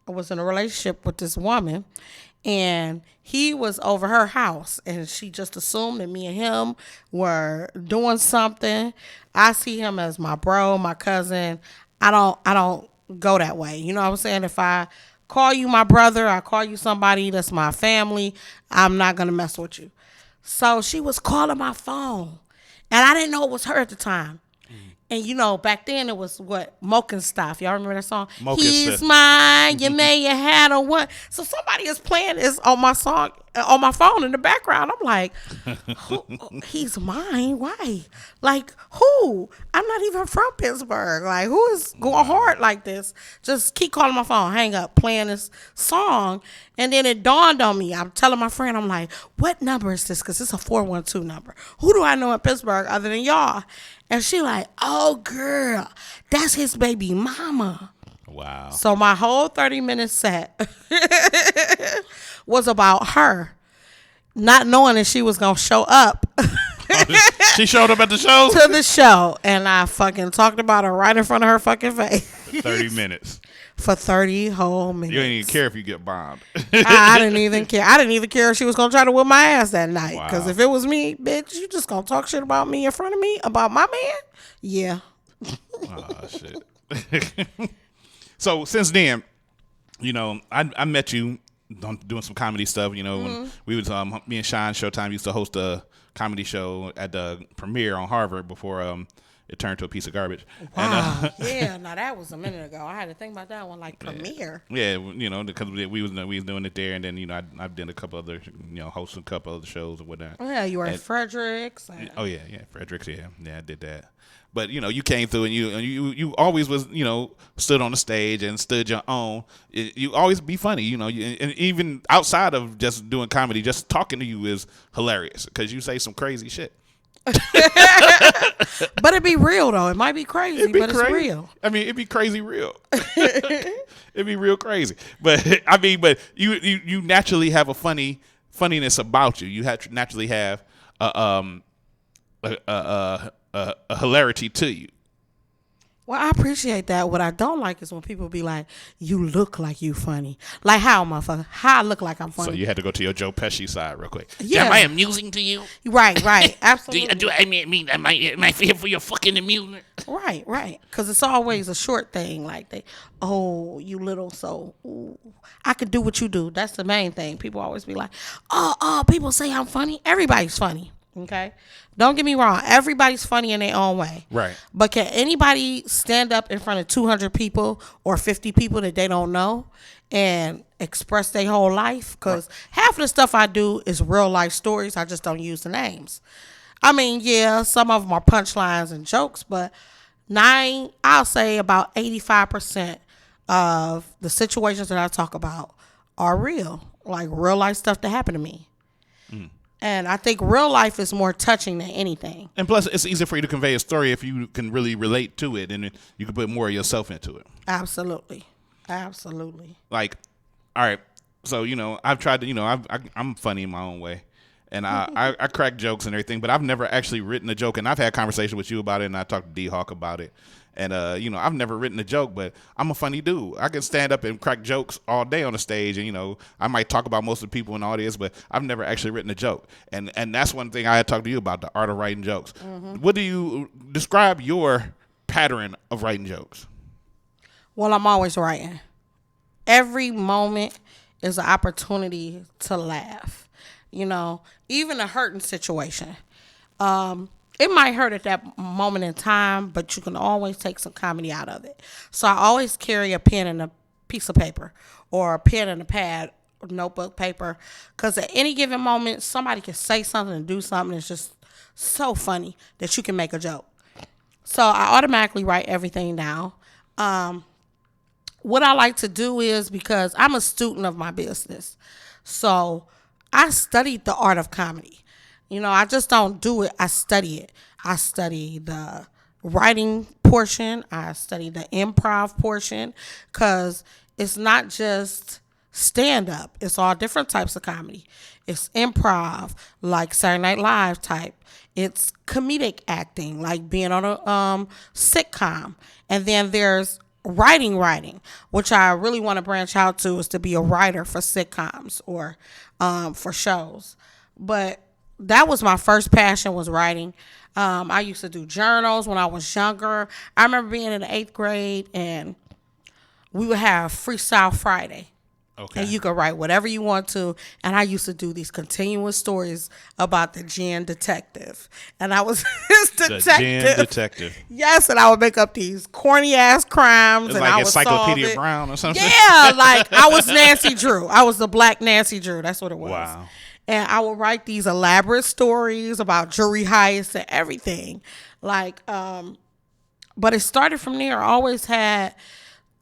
was in a relationship with this woman, and he was over her house, and she just assumed that me and him were doing something. I see him as my bro, my cousin. I don't go that way. You know what I'm saying? If I call you my brother, I call you somebody that's my family, I'm not going to mess with you. So she was calling my phone, and I didn't know it was her at the time. And you know, back then it was what Mokenstuff. Y'all remember that song? Mokenstuff. He's mine. You may you had a one. So somebody is playing this on my song on my phone in the background. I'm like, he's mine. Why? Like who? I'm not even from Pittsburgh. Like who is going hard like this? Just keep calling my phone. Hang up. Playing this song, and then it dawned on me. I'm telling my friend, I'm like, what number is this? Because it's a 412 number. Who do I know in Pittsburgh other than y'all? And she like, oh, girl, that's his baby mama. Wow. So my whole 30-minute set was about her, not knowing that she was going to show up. She showed up at the show? To the show. And I fucking talked about her right in front of her fucking face. 30 minutes. For 30 whole minutes. You didn't even care if you get bombed. I didn't even care. I didn't even care if she was going to try to whip my ass that night. Wow. Because if it was me, bitch, you just going to talk shit about me in front of me? About my man? Yeah. Oh, shit. So, since then, you know, I met you doing some comedy stuff, you know, when we was, me and Sean Showtime used to host a comedy show at the premiere on Harvard before it turned to a piece of garbage. Wow. And, yeah, now that was a minute ago. I had to think about that one, like premiere. Yeah, you know, because we was doing it there, and then, you know, I did a couple other, you know, hosted a couple other shows or whatnot. Oh, yeah, you were at Fredericks. Oh yeah, Fredericks, yeah, I did that. But you know, you came through, and you always was, you know, stood on the stage and stood your own. You always be funny, you know, and even outside of just doing comedy, just talking to you is hilarious because you say some crazy shit. But it be real though. It might be crazy, but it's real. I mean, it'd be crazy real. It'd be real crazy. But I mean, but you naturally have a funniness about you. You naturally have a hilarity to you. Well, I appreciate that. What I don't like is when people be like, you look like you funny. Like how, motherfucker? How I look like I'm funny? So you had to go to your Joe Pesci side real quick. Yeah. Am I amusing to you? Right, absolutely. Am I here for your fucking amusement? Right. Because it's always a short thing. Like you little, so ooh, I could do what you do. That's the main thing. People always be like, people say I'm funny. Everybody's funny. Okay, don't get me wrong. Everybody's funny in their own way. Right. But can anybody stand up in front of 200 people or 50 people that they don't know and express their whole life? Because half of the stuff I do is real life stories. I just don't use the names. I mean, yeah, some of them are punchlines and jokes, but I'll say about 85% of the situations that I talk about are real, like real life stuff that happened to me. And I think real life is more touching than anything. And plus, it's easier for you to convey a story if you can really relate to it, and you can put more of yourself into it. Absolutely. Like, all right, so, you know, I've tried to, you know, I'm funny in my own way. And I crack jokes and everything, but I've never actually written a joke. And I've had conversation with you about it, and I talked to D-Hawk about it. And, you know, I've never written a joke, but I'm a funny dude. I can stand up and crack jokes all day on the stage. And, you know, I might talk about most of the people in the audience, but I've never actually written a joke. And that's one thing I had talked to you about, the art of writing jokes. What do you describe your pattern of writing jokes? Well, I'm always writing. Every moment is an opportunity to laugh. You know, even a hurting situation. It might hurt at that moment in time, but you can always take some comedy out of it. So I always carry a pen and a piece of paper, or a pen and a pad, or notebook paper, because at any given moment, somebody can say something and do something that's just so funny that you can make a joke. So I automatically write everything down. What I like to do is, because I'm a student of my business, so I studied the art of comedy. You know, I just don't do it. I study it. I study the writing portion. I study the improv portion, because it's not just stand-up. It's all different types of comedy. It's improv, like Saturday Night Live type. It's comedic acting, like being on a sitcom. And then there's writing, which I really want to branch out to, is to be a writer for sitcoms or for shows. But that was my first passion, was writing. I used to do journals when I was younger. I remember being in the 8th grade, and we would have Freestyle Friday. Okay. And you can write whatever you want to. And I used to do these continuous stories about the Jen detective. And I was his detective. The Jen detective. Yes, and I would make up these corny ass crimes. It's and like I would Encyclopedia solve it. Brown or something. Yeah, like I was Nancy Drew. I was the black Nancy Drew. That's what it was. Wow. And I would write these elaborate stories about jury heists and everything. Like, but it started from there. I always had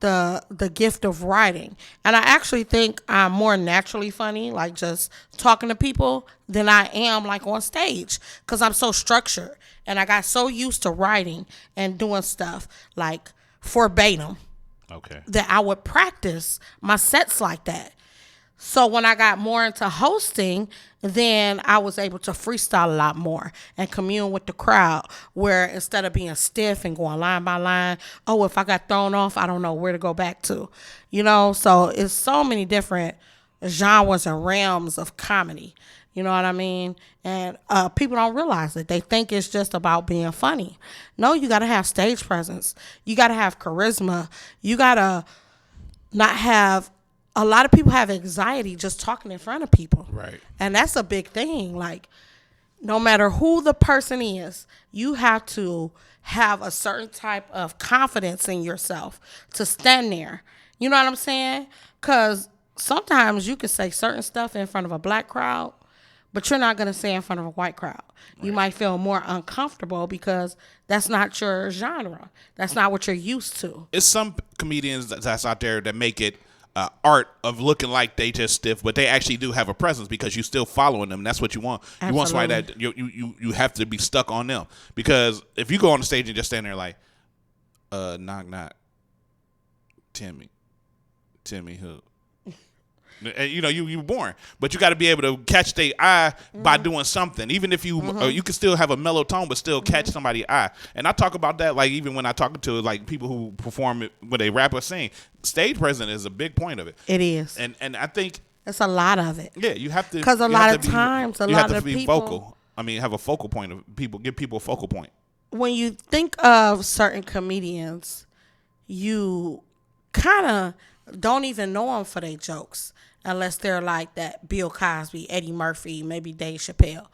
the gift of writing. And I actually think I'm more naturally funny, like just talking to people, than I am like on stage, because I'm so structured. And I got so used to writing and doing stuff like verbatim. Okay. That I would practice my sets like that. So when I got more into hosting, then I was able to freestyle a lot more and commune with the crowd, where instead of being stiff and going line by line, oh, if I got thrown off, I don't know where to go back to. You know, so it's so many different genres and realms of comedy. You know what I mean? And people don't realize it. They think it's just about being funny. No, you got to have stage presence. You got to have charisma. You got to not have... A lot of people have anxiety just talking in front of people. Right. And that's a big thing. Like, no matter who the person is, you have to have a certain type of confidence in yourself to stand there. You know what I'm saying? Because sometimes you can say certain stuff in front of a black crowd, but you're not going to say in front of a white crowd. Right. You might feel more uncomfortable because that's not your genre. That's not what you're used to. It's some comedians that's out there that make it art of looking like they just stiff, but they actually do have a presence because you're still following them. That's what you want. Absolutely. You want somebody that you have to be stuck on them, because if you go on the stage and just stand there like, knock knock, Timmy who, and you know you boring, but you got to be able to catch their eye by doing something. Even if you you can still have a mellow tone, but still catch somebody's eye. And I talk about that, like, even when I talk to like people who perform it when they rap or sing. Stage presence is a big point of it. It is, and I think it's a lot of it. Yeah, you have to, because a lot of times you have to be vocal. I mean, have a focal point of people. Give people a focal point. When you think of certain comedians, you kind of don't even know them for their jokes. Unless they're like that Bill Cosby, Eddie Murphy, maybe Dave Chappelle.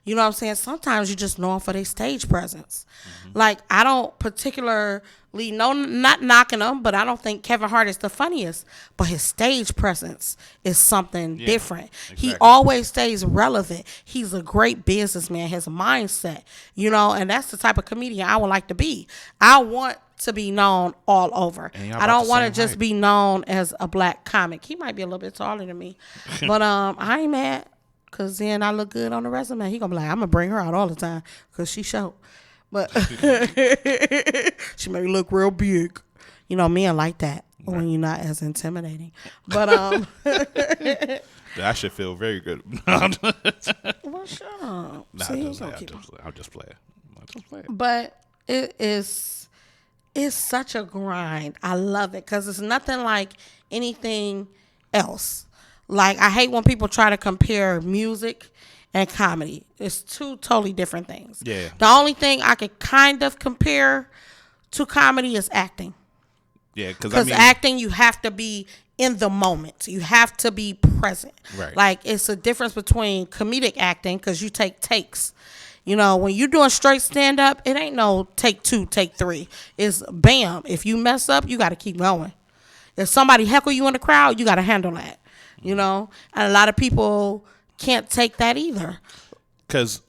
You know what I'm saying? Sometimes you just know them for their stage presence. Mm-hmm. Like, I don't particularly know, not knocking them, but I don't think Kevin Hart is the funniest. But his stage presence is something different. Exactly. He always stays relevant. He's a great businessman, his mindset, you know, and that's the type of comedian I would like to be. I want to be known all over. I don't want to just be known as a black comic. He might be a little bit taller than me, but I ain't mad, because then I look good on the resume. He gonna be like, I'm gonna bring her out all the time because she short, but she may look real big. You know, men like that when you're not as intimidating. But I should feel very good. Well, shut up. Nah, I'll just play it. But it's such a grind. I love it because it's nothing like anything else. Like, I hate when people try to compare music and comedy. It's two totally different things. Yeah. The only thing I could kind of compare to comedy is acting. Yeah, because acting, you have to be in the moment. You have to be present. Right. Like, it's a difference between comedic acting, because you take takes. You know, when you're doing straight stand-up, it ain't no take 2, take 3. It's bam. If you mess up, you got to keep going. If somebody heckle you in the crowd, you got to handle that. You know? And a lot of people can't take that either. Because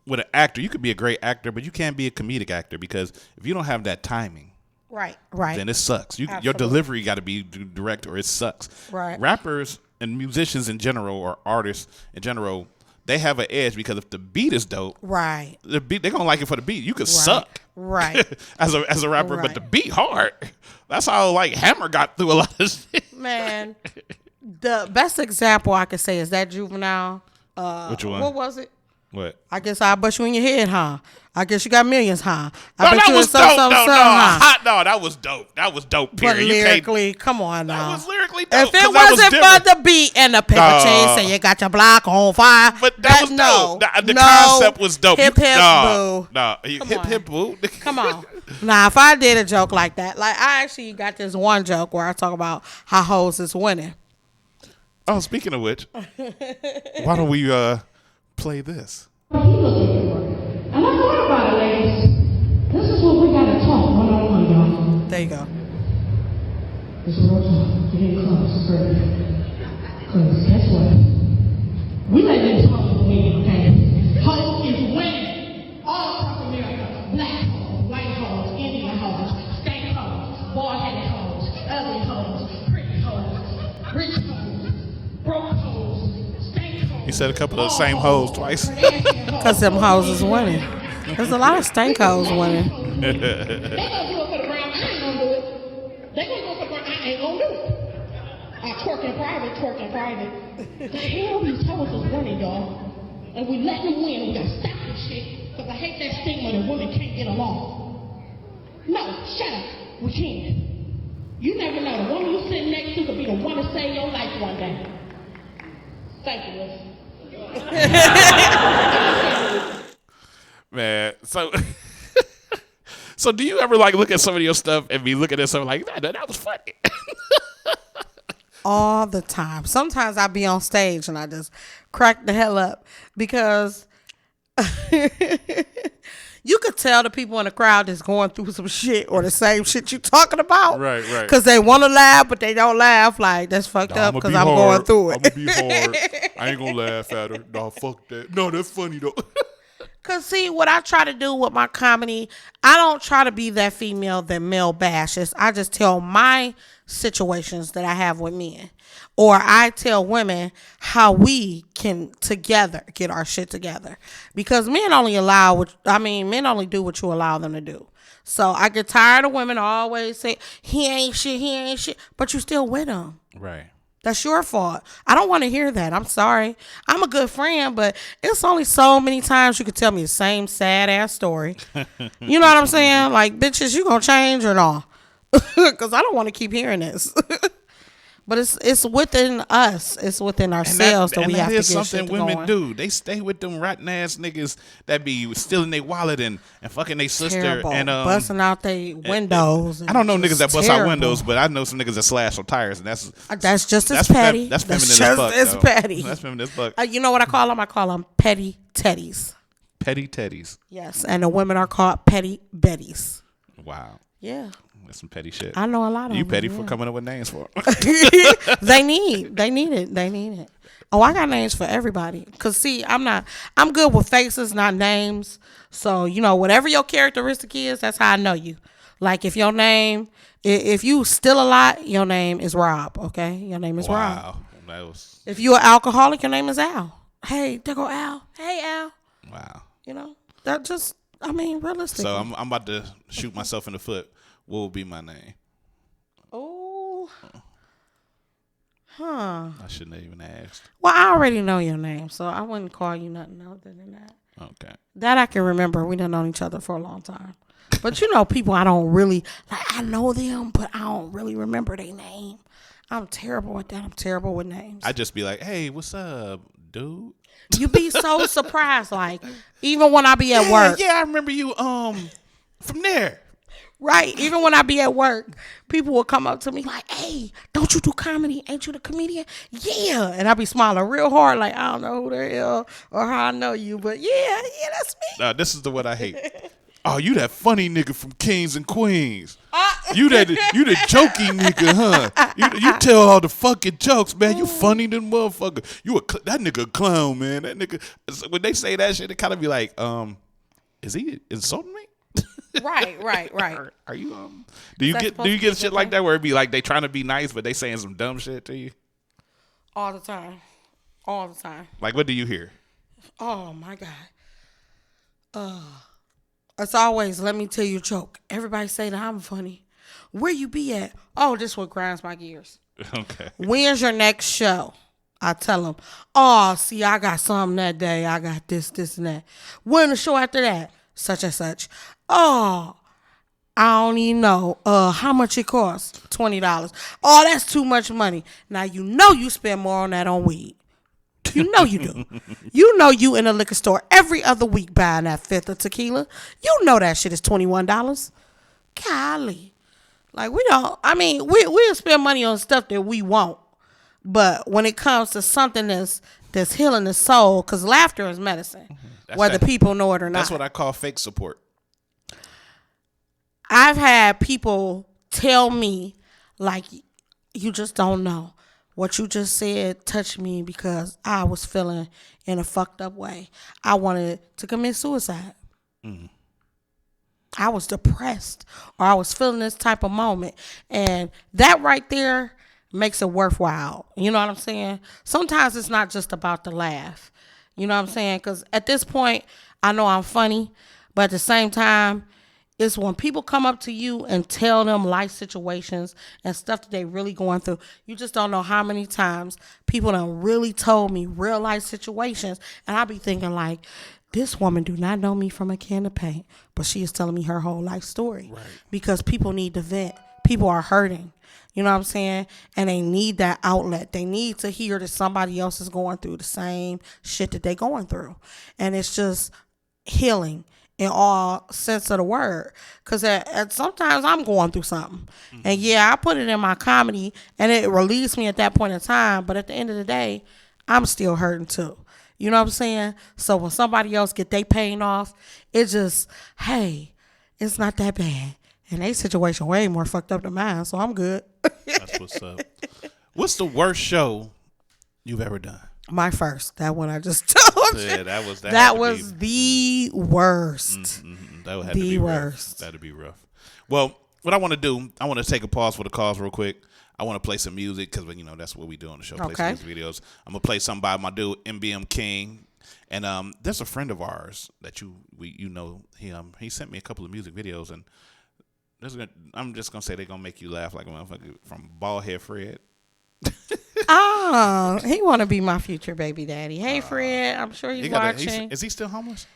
with an actor, you could be a great actor, but you can't be a comedic actor, because if you don't have that timing, right, then it sucks. Your delivery got to be direct, or it sucks. Right. Rappers and musicians in general, or artists in general, they have an edge, because if the beat is dope, right, the beat, they're gonna like it for the beat. You could suck, right, as a rapper, but the beat hard. That's how, like, Hammer got through a lot of shit. Man, the best example I could say is that Juvenile. Which one? What was it? What? I guess I'll bust you in your head, huh? I guess you got millions, huh? No, that was dope. No, that was dope. That was dope, period. But lyrically, come on now. That was lyrically dope. If it wasn't for the beat and the paper chase and you got your block on fire, but that was dope. The concept was dope. Hip boo. No, hip boo. Come on. Now, if I did a joke like that, like, I actually got this one joke where I talk about how hoes is winning. Oh, speaking of which, why don't we play this? And I thought about it, ladies. This is what we gotta talk one-on-one, y'all. There you go. This is real talk. Get in close, baby. Because guess what? We let these hoes win, okay? Hoes is winning all across America. Black hoes, white hoes, Indian hoes, stank hoes, bald-headed hoes, ugly hoes, pretty hoes, rich hoes, broke hoes, stank hoes. You said a couple of the same hoes twice. Because them hoes is winning. There's a lot of stank hoes winning. They gonna do it for the brown. I ain't gonna do it. They gonna do it for the brown. I ain't gonna do it. Twerk in private, twerk in private. The hell these hoes is winning, y'all. And we let them win. We gotta stop this shit. Because I hate that stigma that women can't get along. No, shut up. We can. You never know. The woman you sitting next to could be the one to save your life one day. Thank you, Liz. Man, so do you ever like look at some of your stuff and be looking at something like that was funny? All the time. Sometimes I be on stage and I just crack the hell up because you could tell the people in the crowd that's going through some shit or the same shit you talking about. Right. Because they want to laugh, but they don't laugh. Like, that's fucked up because I'm going through it. I'm going to be hard. I ain't going to laugh at her. No, fuck that. No, that's funny, though. Because, see, what I try to do with my comedy, I don't try to be that female that male bashes. I just tell my situations that I have with men. Or I tell women how we can together get our shit together. Because men only do what you allow them to do. So I get tired of women always say, he ain't shit. But you still with him. Right. That's your fault. I don't want to hear that. I'm sorry. I'm a good friend, but it's only so many times you could tell me the same sad ass story. You know what I'm saying? Like, bitches, you gonna change or no? Because I don't want to keep hearing this. But it's within us. It's within ourselves that we have to get shit something women going. do. They stay with them rotten ass niggas that be stealing their wallet and fucking their sister Terrible. and busting out their windows. I don't know niggas that bust out terrible. windows, but I know some niggas that slash on tires, and that's just as petty. That's feminine just as fuck. as though. petty. That's feminine as fuck. You know what I call them? I call them petty teddies. Petty teddies. Yes, and the women are called petty betties. Wow. Yeah. That's some petty shit. I know a lot of you them. petty Yeah. for coming up with names for them. They need it. Oh, I got names for everybody. Cause see, I'm good with faces, not names. So, you know, whatever your characteristic is, that's how I know you. Like if your name, if you steal a lot, your name is Rob. Okay, your name is Rob. That was. If you're an alcoholic, your name is Al. Hey, there go Al. Hey, Al. Wow. You know, that just, realistic. So I'm about to shoot myself in the foot. What would be my name? Oh. Huh. I shouldn't have even asked. Well, I already know your name, so I wouldn't call you nothing other than that. Okay. That I can remember. We done known each other for a long time. But you know, people I don't really, I know them, but I don't really remember their name. I'm terrible at that. I'm terrible with names. I just be like, hey, what's up, dude? You be so surprised, like, even when I be at work. Yeah, I remember you from there. Right. Even when I be at work, people will come up to me like, hey, don't you do comedy? Ain't you the comedian? Yeah. And I be smiling real hard like, I don't know who the hell or how I know you, but yeah, that's me. This is the one I hate. Oh, you that funny nigga from Kings and Queens. You the jokey nigga, huh? You tell all the fucking jokes, man. You funny than motherfucker. That nigga a clown, man. That nigga. When they say that shit, it kind of be like, is he insulting me? Right. Are you do you get shit like that where it be like they trying to be nice but they saying some dumb shit to you? All the time. Like what do you hear? Oh my God. It's always, let me tell you a joke. Everybody say that I'm funny. Where you be at? Oh, this what grinds my gears. Okay. When's your next show? I tell them, oh, see, I got something that day. I got this, and that. When the show after that? Such and such. Oh, I don't even know how much it costs. $20. Oh, that's too much money. Now you know you spend more on that on weed. You know you do. You know you in a liquor store every other week buying that fifth of tequila. You know that shit is $21. Golly. Like we'll spend money on stuff that we want. But when it comes to something that's healing the soul, because laughter is medicine, whether people know it or not. That's what I call fake support. I've had people tell me, like, you just don't know. What you just said touched me because I was feeling in a fucked up way. I wanted to commit suicide. Mm. I was depressed, or I was feeling this type of moment. And that right there makes it worthwhile. You know what I'm saying? Sometimes it's not just about the laugh. You know what I'm saying? Because at this point, I know I'm funny, but at the same time, it's when people come up to you and tell them life situations and stuff that they really going through. You just don't know how many times people done really told me real life situations, and I be thinking like, this woman do not know me from a can of paint, but she is telling me her whole life story. Right. Because people need to vent. People are hurting. You know what I'm saying? And they need that outlet. They need to hear that somebody else is going through the same shit that they going through. And it's just healing in all sense of the word. Because at sometimes I'm going through something. Mm-hmm. And yeah, I put it in my comedy and it released me at that point in time. But at the end of the day, I'm still hurting too. You know what I'm saying? So when somebody else get their pain off, it's just, hey, it's not that bad. And their situation way more fucked up than mine, so I'm good. That's what's up. What's the worst show you've ever done? My first. That one I just told you. Yeah, that was the worst. Mm-hmm. That had to be worst. That'd be rough. Well, what I want to do, I want to take a pause for the calls real quick. I want to play some music because, you know, that's what we do on the show. Play some music videos. I'm going to play something by my dude, MBM King. And there's a friend of ours that you know. He sent me a couple of music videos, and I'm just going to say they're going to make you laugh like a motherfucker, from Baldhead Fred. Oh, he want to be my future baby daddy. Hey, Fred, I'm sure he's watching. Is he still homeless?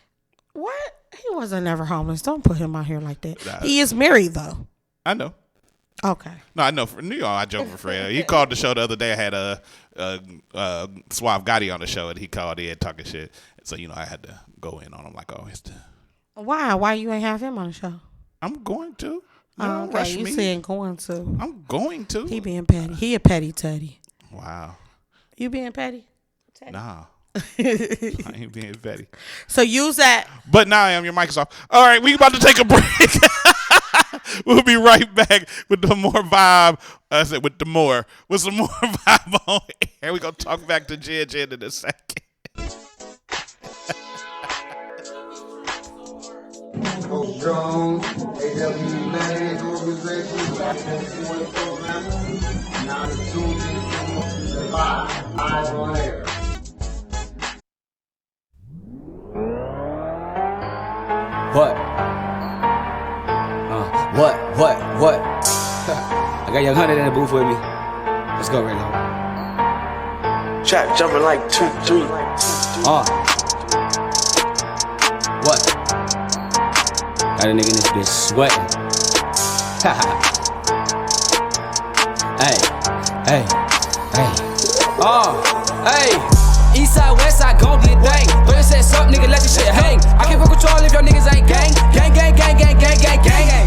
What? He wasn't never homeless. Don't put him out here like that. He is married, though. I know. Okay. No, I know. For New York, I joke for Fred. He called the show the other day. I had Suave Gotti on the show, and he called in talking shit. So, you know, I had to go in on him like, oh, it's the... Why? Why you ain't have him on the show? I'm going to. Okay, you saying going to. I'm going to. He being petty. He a petty teddy. Wow. You being petty? Teddy? Nah. I ain't being petty. So use that. But now I am. Your mic is off. All right, we about to take a break. We'll be right back with the more vibe. I said with some more vibe on air. We're going to talk back to Jen in a second. Coach Jones, AW organization, now the two live on air. What? I got Young Hunter in the booth with me. Let's go right now. Trap jumping like 2-3. What? Got a nigga in this bitch sweating. Hey. Eastside, Westside, gon' get dang. But it says up, nigga, let your shit hang. I can't fuck with y'all if y'all niggas ain't gang. Gang.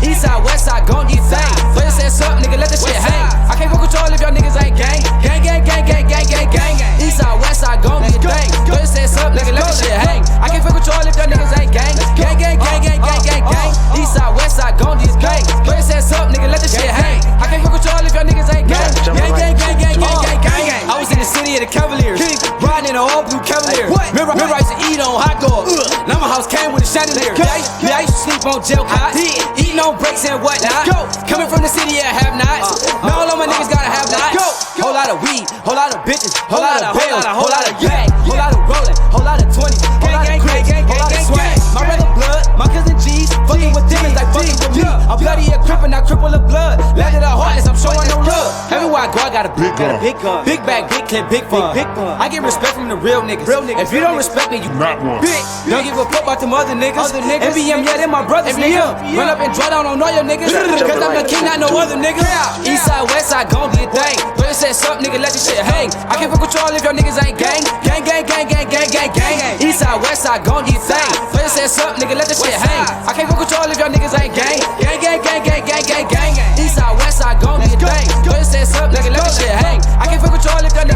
Eastside, Westside, gon' get dang. But it says up, nigga, let the shit hang. I can't fuck with y'all if y'all niggas ain't gang. Gang. Eastside, Westside, gon' get dang. But it says up, nigga, let the shit hang. I can't fuck with y'all if y'all niggas ain't gang. Gang. Eastside, Westside, gon' get dang. But it says up, nigga, let the shit hang. I can't fuck with y'all if y'all niggas ain't gang. Gang. I was in the city of the Cavaliers, riding in an all blue Cavalier. Remember I used to eat on hot dogs. Now my house came with a chandelier. Yeah, I used to sleep on jail cots, eating on breaks and whatnot. Coming from the city of have-nots. Now all of my niggas gotta have nots. Whole lot of weed, whole lot of bitches, whole lot of bills, whole lot of yak, whole lot of rolling, whole lot of 20s, whole lot of crazy, whole lot of swag. My brother blood, my cousin G's, fucking with demons like fucking with me. I'm bloody a crip and I cripple the blood. Landed a heartless, I'm showing no love. Everywhere I go, I got a big gun. Big bag, big clip, big fun. I get respect from the real niggas. If you don't respect me, you not one. Don't give a fuck about them other niggas. MBM, yeah, they my brothers, nigga. Run up and draw down on all your niggas. Cause I'm the king, not no other nigga. Eastside, Westside, gon' get dang. But it says up, nigga, let your shit hang. I can't fuck with y'all if y'all niggas ain't gang. Gang. Eastside, Westside, gon' get dang. But it says up, nigga, let the shit hang. I can't fuck with y'all if y'all niggas ain't gang. Gang. Eastside, Westside, gon' get dang. But it says up, nigga, let the shit hang. I can't fuck with y'all if y'all niggas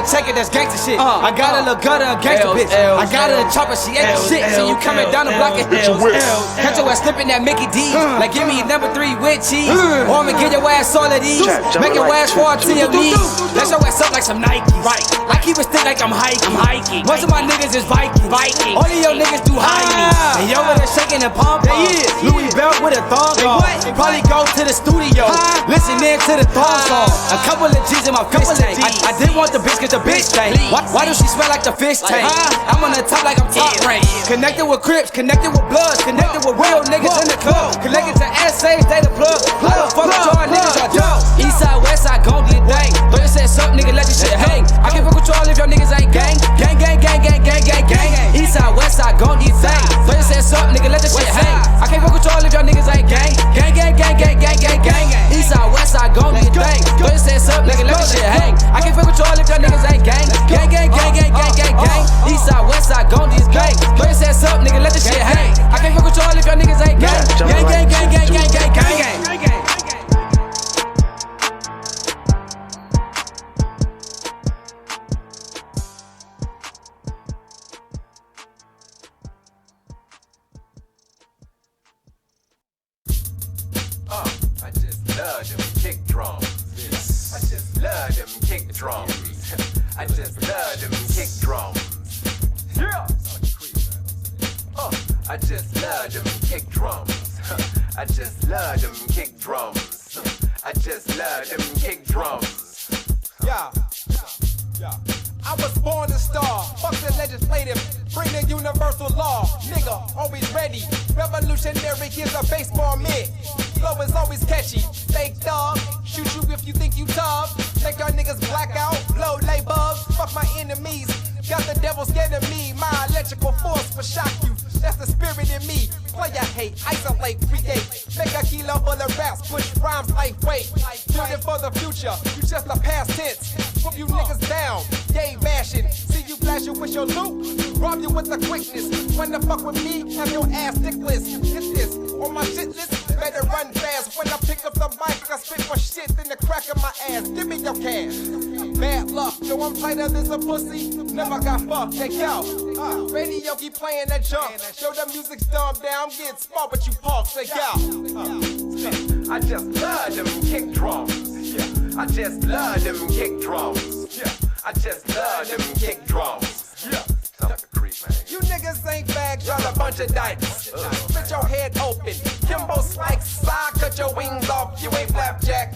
take it, that's gangsta shit. I got a little gutter, a gangsta bitch. I got her a chopper, she ain't shit. So you coming down the block and hit your whip. Catch your ass slipping that Mickey D. Like give me number 3 with cheese. Or I'ma get your ass all of these. Make your ass fall to your knees. Let your ass up like some Nikes. Right. I keep it stick like I'm hiking. Most of my niggas is Vikings. All of your niggas do high. And yo over there shaking the pom pom. Louis belt with a thong on. Probably go to the studio. Listen in to the thong song. A couple of G's in my fish tank. I didn't want the bitch cause the bitch tank. Why does she smell like the fish tank? I'm on the top like I'm top rank. Connected with Crips, connected with Bloods, connected with real niggas in the club. Connected to essays, they the plug. I don't fuck with y'all niggas, y'all dumb. Eastside, Westside, gon' get dang. Throw your set up, nigga, let your shit hang. I can't fuck with y'all if y'all niggas ain't gang. Gang, gang, gang, gang, gang, gang, gang. Eastside, Westside, gon' get dang. Throw your set up, nigga, let your shit hang. I can't fuck with y'all if y'all niggas ain't gang. Gang, gang, gang, gang, gang, gang, gang. Eastside, Westside, gon' get dang. Throw your set up, nigga, let your shit hang. I can't fuck with y'all if y'all niggas ain't gang. Gang, gang, gang, gang, gang, gang, gang. Eastside, Westside, gon' get gang. Throw your set up, nigga, let the shit hang. I can't fuck with y'all if y'all niggas ain't gang. Gang, gang, gang, gang, gang, gang, gang, gang. I just love them kick drums. I just love them kick drums. I just love them kick drums. Yeah. I just love them kick drums. I just love them kick drums. I just love them kick drums. Yeah. I was born to star. Fuck the legislative. Bring the universal law. Nigga, always ready. Revolutionary, here's a baseball mitt. Flow is always catchy. Fake dog. Shoot you if you think you tough. Make y'all niggas black out. Blow bugs. Fuck my enemies. Got the devil scared of me. My electrical force will shock you. That's the spirit in me. Player hate, isolate, create. Make a kilo full of raps, push rhymes lightweight. Building for the future, you just a past tense. Put you niggas down, yay bashing. See you flashing with your loot. Rob you with the quickness. When the fuck with me, have your ass dickless. Hit this on my shit list. Better run fast. When I pick up the mic, I spit more shit than the crack of my ass. Give me your cash. Bad luck, yo, I'm tighter than a pussy. Never got fucked, hey yo. Radio keep playing that junk. Show the music's dumbed down, get smart, but you punk, say yo. I just love them kick drums. Yeah. I just love them kick drums. Yeah. I just love them kick drums. Yeah. You niggas ain't bags, y'all a bunch of dykes. Spit your head open. Kimbo slikes, side cut your wings off. You ain't flapjack.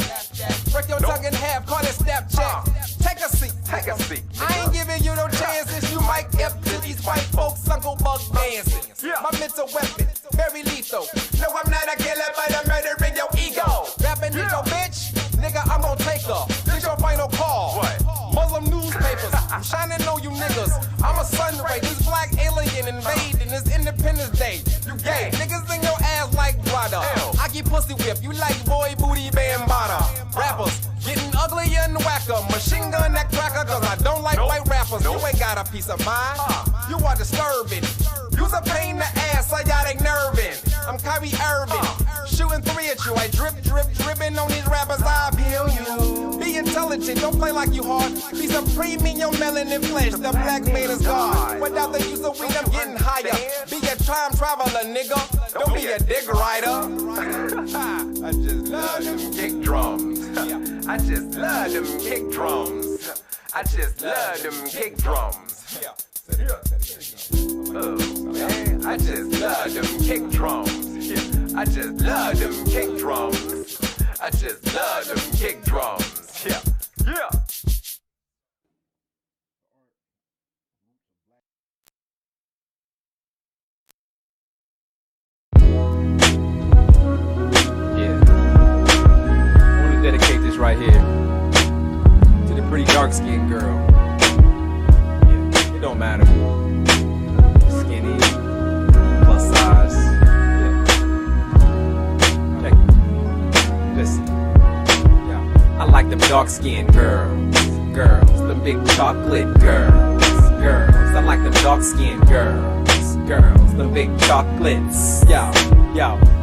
Break your tongue in half, call it Snapchat. Take a seat. Take a seat. I ain't giving you no chances. You might get to these white folks, Uncle Buck dancing. My mental weapon, very lethal. No, I'm not a killer, but I'm murdering your ego. Rapping with your bitch, nigga, I'm gon' take her. This your final call. What? Muslim newspapers, I'm shining on you niggas. I'm a sun ray, this black alien invading, it's Independence Day. You gay, niggas in your ass like brother. I get pussy whip, you like boy booty bambada. Rappers, getting uglier and whacker. Machine gun that cracker, cause I don't like white rappers. You ain't got a piece of mind, you are disturbing. You's a pain in the ass, psychotic nerving. I'm Kyrie Irving, shooting 3 at you. I dripping on these rappers, I feel you. Be intelligent, don't play like you hard. Be supreme in your melanin flesh, the black man is God. Without the use of weed, I'm getting higher. Be a time traveler, nigga, don't be a dick rider. I just love them kick drums. I just love them kick drums. I just love them kick drums. Oh, man, I just love them kick drums. I just love them kick drums. I just love them kick drums. Yeah. I want to dedicate this right here to the pretty dark-skinned girl. Yeah, it don't matter. Skinny, plus size. Yeah. Check it. Listen. Yeah. I like them dark-skinned girls. Them big chocolate girls. I like them dark-skinned girls. Them big chocolates. Yo,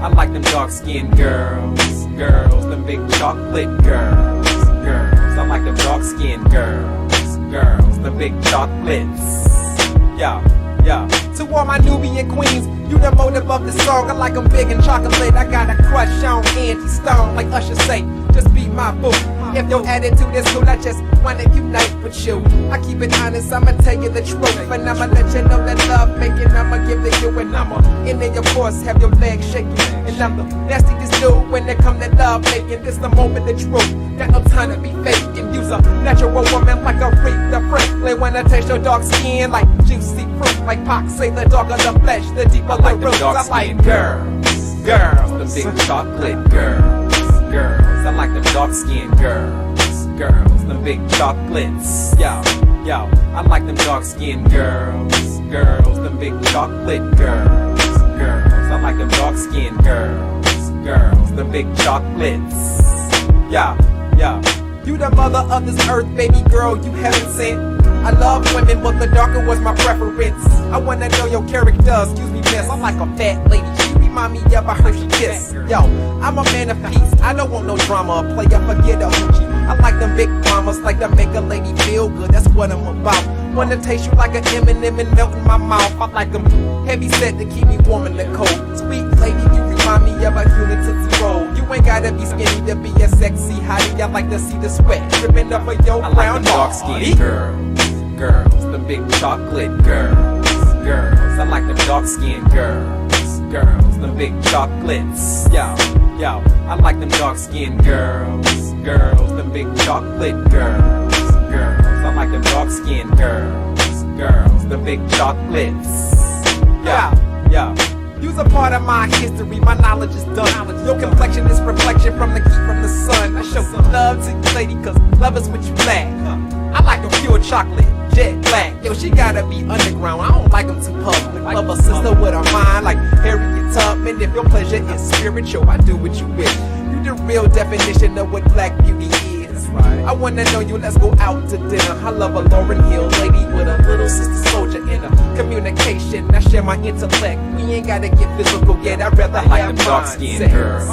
I like them dark-skinned girls. Them big chocolate girls. I like them dark-skinned girls. big chocolates. Yeah, yeah. To all my Nubian queens, you the motive of the song. I like them big and chocolate. I got a crush on Angie Stone, like Usher say. Just be my boo. If your attitude is cool, I just wanna unite with you. I keep it honest, I'ma tell you the truth. And I'ma let you know that love making, I'ma give it you and I'ma. And then of course have your legs shaking. And I'm the nastiest dude when it come to love making. This the moment of truth. Got no time to be faking. Use a natural woman like a Aretha Franklin. When I taste your dark skin like juicy fruit. Like Pac say the darker the flesh, the deeper the roots. I like girls, girls, the big chocolate girls. Girls, I like them dark-skinned girls. Girls, them big chocolates. Yo, yo, I like them dark-skinned girls. Girls, them big chocolate girls. Girls, I like them dark-skinned girls. Girls, them big chocolates. Yeah, yeah. You the mother of this earth, baby girl, you heaven sent. I love women, but the darker was my preference. I wanna know your character, excuse me, miss. I'm like a fat lady. She remind me of a Hershey kiss. Yo, I'm a man of peace. I don't want no drama. Player, forget a hoochie. I like them big mamas, like to make a lady feel good. That's what I'm about. Wanna taste you like an M&M and melt in my mouth. I like them heavy set to keep me warm in the cold. Sweet lady, you remind me of a human Tootsie Roll. You ain't gotta be skinny to be a sexy hottie. I like to see the sweat dripping up of your brown dark-skinned girls. Girls, the big chocolate girls. Girls, I like them dark-skinned girls. Girls, the big chocolates. Yo, yo, I like them dark-skinned girls. Girls, the big chocolate girls. Girls, I like them dark-skinned girls. Girls, the big chocolates. Yeah, yeah. You's a part of my history, my knowledge is done. Your complexion is reflection from the heat from the sun. I show some love to you, lady, cause love is what you lack. I like them pure chocolate, jet black. Yo, she gotta be underground, I don't like them too public. Love a sister with a mind like Harriet Tubman. If your pleasure is spiritual, I do what you wish. You the real definition of what black beauty is. I wanna know you, let's go out to dinner. I love a Lauryn Hill lady with a little sister soldier in her. Communication, I share my intellect. We ain't gotta get physical yet, I'd rather I like them dark-skinned girls.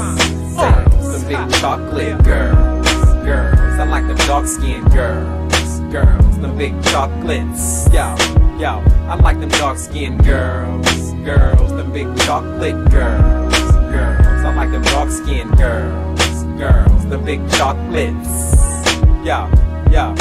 Girls, the big chocolate girls. Girls, I like them dark-skinned girls. Girls, them big chocolates. Yo, yo, I like them dark-skinned girls. Girls, them big chocolate girls. Girls, I like them dark-skinned girls. Girls, the big chocolates. Yeah, yeah.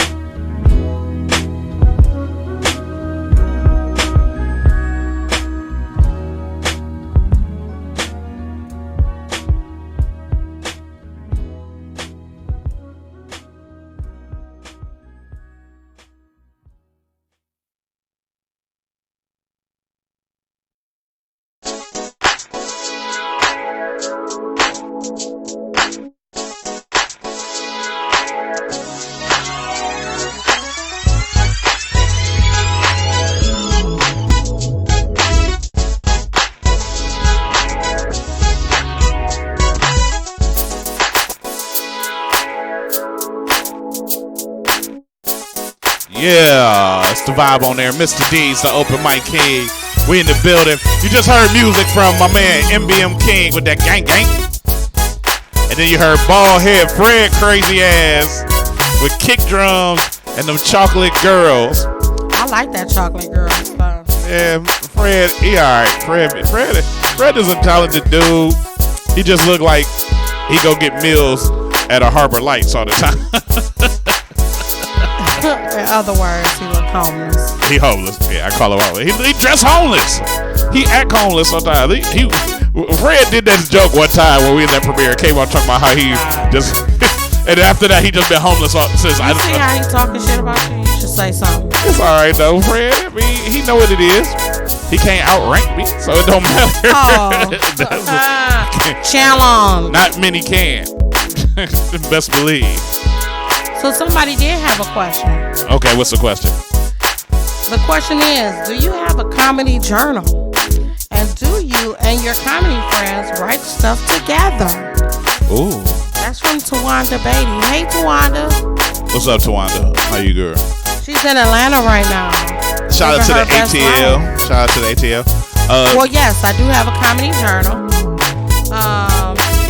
Yeah, it's the vibe on there. Mr. D's, the open mic king. We in the building. You just heard music from my man MBM King with that gang gang. And then you heard bald head Fred crazy ass with kick drums and them chocolate girls. I like that chocolate girl stuff. Yeah, Fred, he alright. Fred is a talented dude. He just look like he go get meals at a Harbor Lights all the time. In other words, he look homeless. He homeless. Yeah, I call him homeless. He dress homeless. He act homeless sometimes. Fred did that joke one time when we in that premiere. Came on talking about how he just, and after that he just been homeless since. You see how he talking shit about you? You should say something. It's all right though, Fred. I mean, he know what it is. He can't outrank me, so it don't matter. Challenge. Not many can. Best believe. So somebody did have a question. Okay, what's the question? The question is, do you have a comedy journal? And do you and your comedy friends write stuff together? Ooh. That's from Tawanda Beatty. Hey, Tawanda. What's up, Tawanda? How you girl? She's in Atlanta right now. Shout out to the ATL. Shout out to the ATL. Well, yes, I do have a comedy journal.